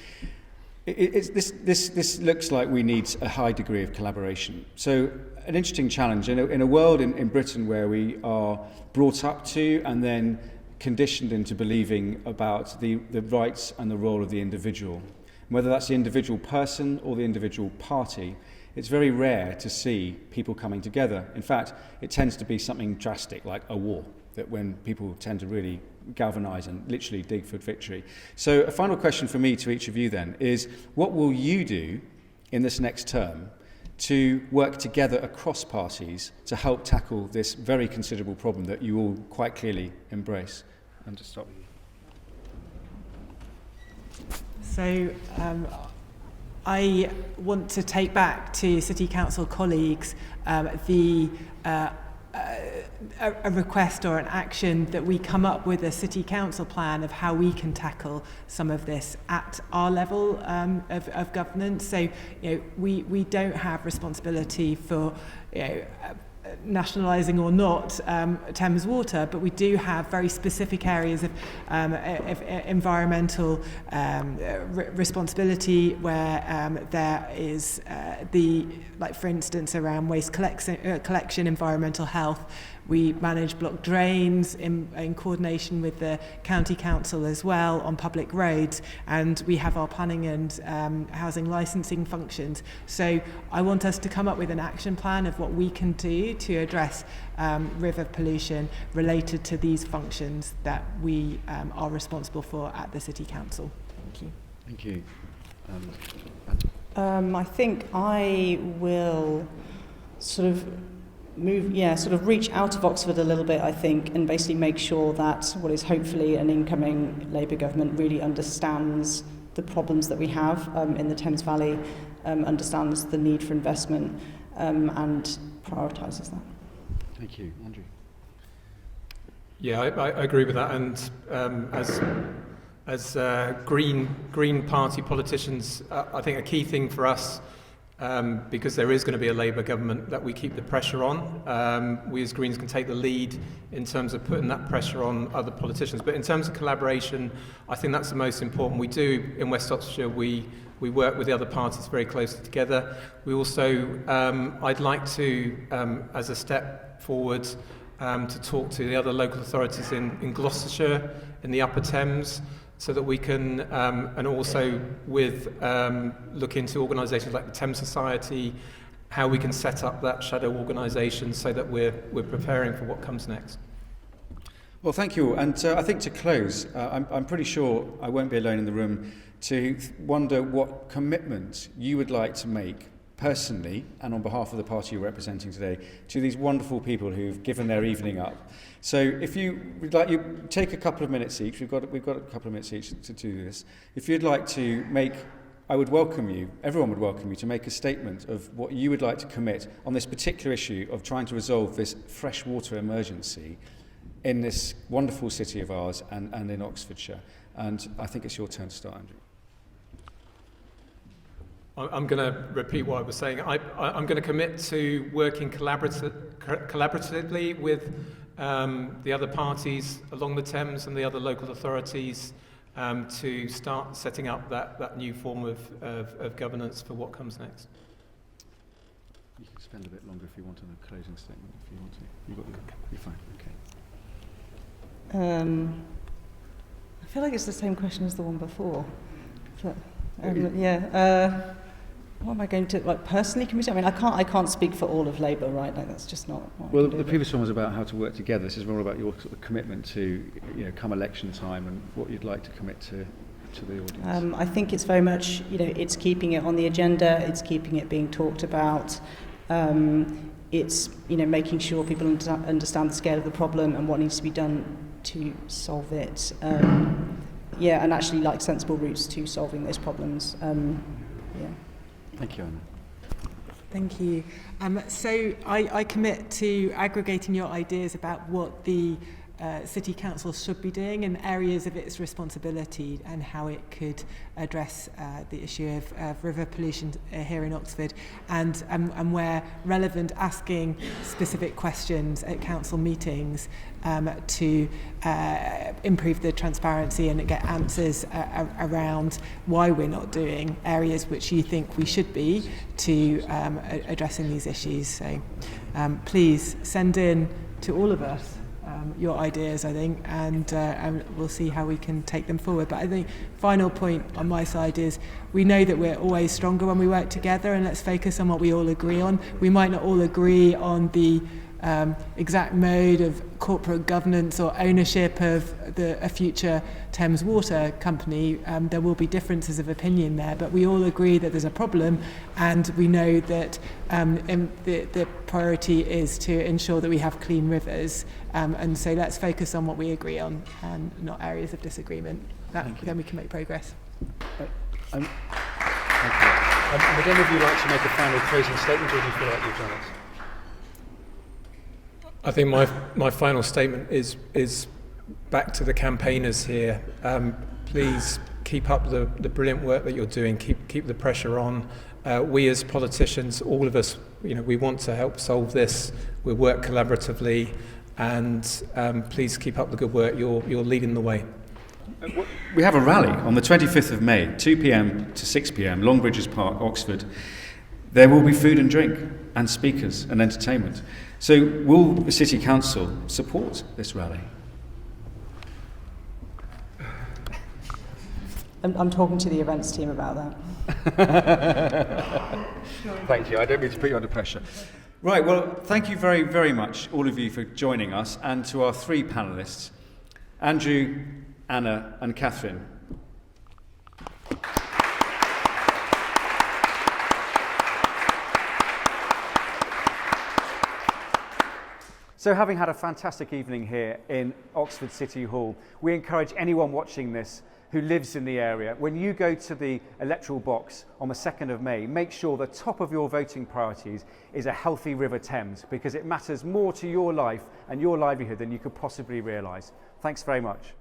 S7: This looks like we need a high degree of collaboration. So an interesting challenge in a world in Britain where we are brought up to and then conditioned into believing about the rights and the role of the individual. Whether that's the individual person or the individual party, it's very rare to see people coming together. In fact, it tends to be something drastic like a war, that when people tend to really galvanise and literally dig for victory. So a final question from me to each of you then is, what will you do in this next term to work together across parties to help tackle this very considerable problem that you all quite clearly embrace? And to stop.
S10: So I want to take back to City Council colleagues a request or an action that we come up with a City Council plan of how we can tackle some of this at our level of governance. So we don't have responsibility for nationalising or not Thames Water, but we do have very specific areas of environmental responsibility where there is like for instance around waste collection, environmental health. We manage block drains in coordination with the county council as well on public roads, and we have our planning and housing licensing functions. So I want us to come up with an action plan of what we can do to address river pollution related to these functions that we are responsible for at the City Council. Thank you.
S7: Thank you.
S9: I think I will sort of reach out of Oxford a little bit, I think, and basically make sure that what is hopefully an incoming Labour government really understands the problems that we have in the Thames Valley, understands the need for investment, and prioritises that.
S7: Thank you. Andrew?
S8: Yeah, I agree with that, and as Green Party politicians, I think a key thing for us, because there is going to be a Labour government, that we keep the pressure on. We as Greens can take the lead in terms of putting that pressure on other politicians. But in terms of collaboration, I think that's the most important. We do, in West Oxfordshire, we work with the other parties very closely together. We also, I'd like to, as a step forward, to talk to the other local authorities in Gloucestershire, in the Upper Thames, so that we can, and also with look into organisations like the Thames Society, how we can set up that shadow organisation so that we're preparing for what comes next.
S7: Well, thank you. And I think to close, I'm pretty sure I won't be alone in the room to wonder what commitment you would like to make personally, and on behalf of the party you're representing today, to these wonderful people who've given their evening up. So if you would like, you take a couple of minutes each. We've got a couple of minutes each to do this. If you'd like to make, I would welcome you, everyone would welcome you to make a statement of what you would like to commit on this particular issue of trying to resolve this freshwater emergency in this wonderful city of ours and in Oxfordshire. And I think it's your turn to start, Andrew.
S8: I'm going to repeat what I was saying. I'm going to commit to working collaboratively with the other parties along the Thames and the other local authorities to start setting up that new form of governance for what comes next.
S7: You can spend a bit longer if you want on a closing statement, if you want to. You're fine, okay.
S9: I feel like it's the same question as the one before. But, what am I going to personally commit? I mean, I can't speak for all of Labour, right? Like that's just not.
S7: Well, the previous one was about how to work together. This is more about your sort of commitment to, come election time and what you'd like to commit to the audience.
S9: I think it's very much, it's keeping it on the agenda. It's keeping it being talked about. It's making sure people understand the scale of the problem and what needs to be done to solve it. And actually sensible routes to solving those problems.
S7: Thank you, Anna.
S10: Thank you. So I commit to aggregating your ideas about what the City Council should be doing in areas of its responsibility and how it could address the issue of river pollution here in Oxford, and where relevant, asking specific questions at council meetings to improve the transparency and get answers around why we're not doing areas which you think we should be to addressing these issues. So please send in to all of us your ideas, I think, and we'll see how we can take them forward. But I think final point on my side is we know that we're always stronger when we work together, and let's focus on what we all agree on. We might not all agree on the exact mode of corporate governance or ownership of a future Thames Water company. There will be differences of opinion there, but we all agree that there's a problem, and we know that the priority is to ensure that we have clean rivers, and so let's focus on what we agree on and not areas of disagreement. Then we can make progress.
S7: Thank you. Would any of you like to make a final closing statement, or do you feel like you've done it?
S8: I think my final statement is back to the campaigners here. Please keep up the brilliant work that you're doing. Keep the pressure on. We as politicians, all of us, we want to help solve this. We work collaboratively, and please keep up the good work. You're leading the way.
S7: We have a rally on the 25th of May, 2 p.m. to 6 p.m, Longbridges Park, Oxford. There will be food and drink and speakers and entertainment. So will the City Council support this rally?
S9: I'm talking to the events team about that.
S7: Thank you. I don't mean to put you under pressure. Right, well, thank you very, very much, all of you, for joining us, and to our three panellists, Andrew, Anna and Catherine. So having had a fantastic evening here in Oxford City Hall, we encourage anyone watching this who lives in the area, when you go to the electoral box on the 2nd of May, make sure the top of your voting priorities is a healthy River Thames, because it matters more to your life and your livelihood than you could possibly realise. Thanks very much.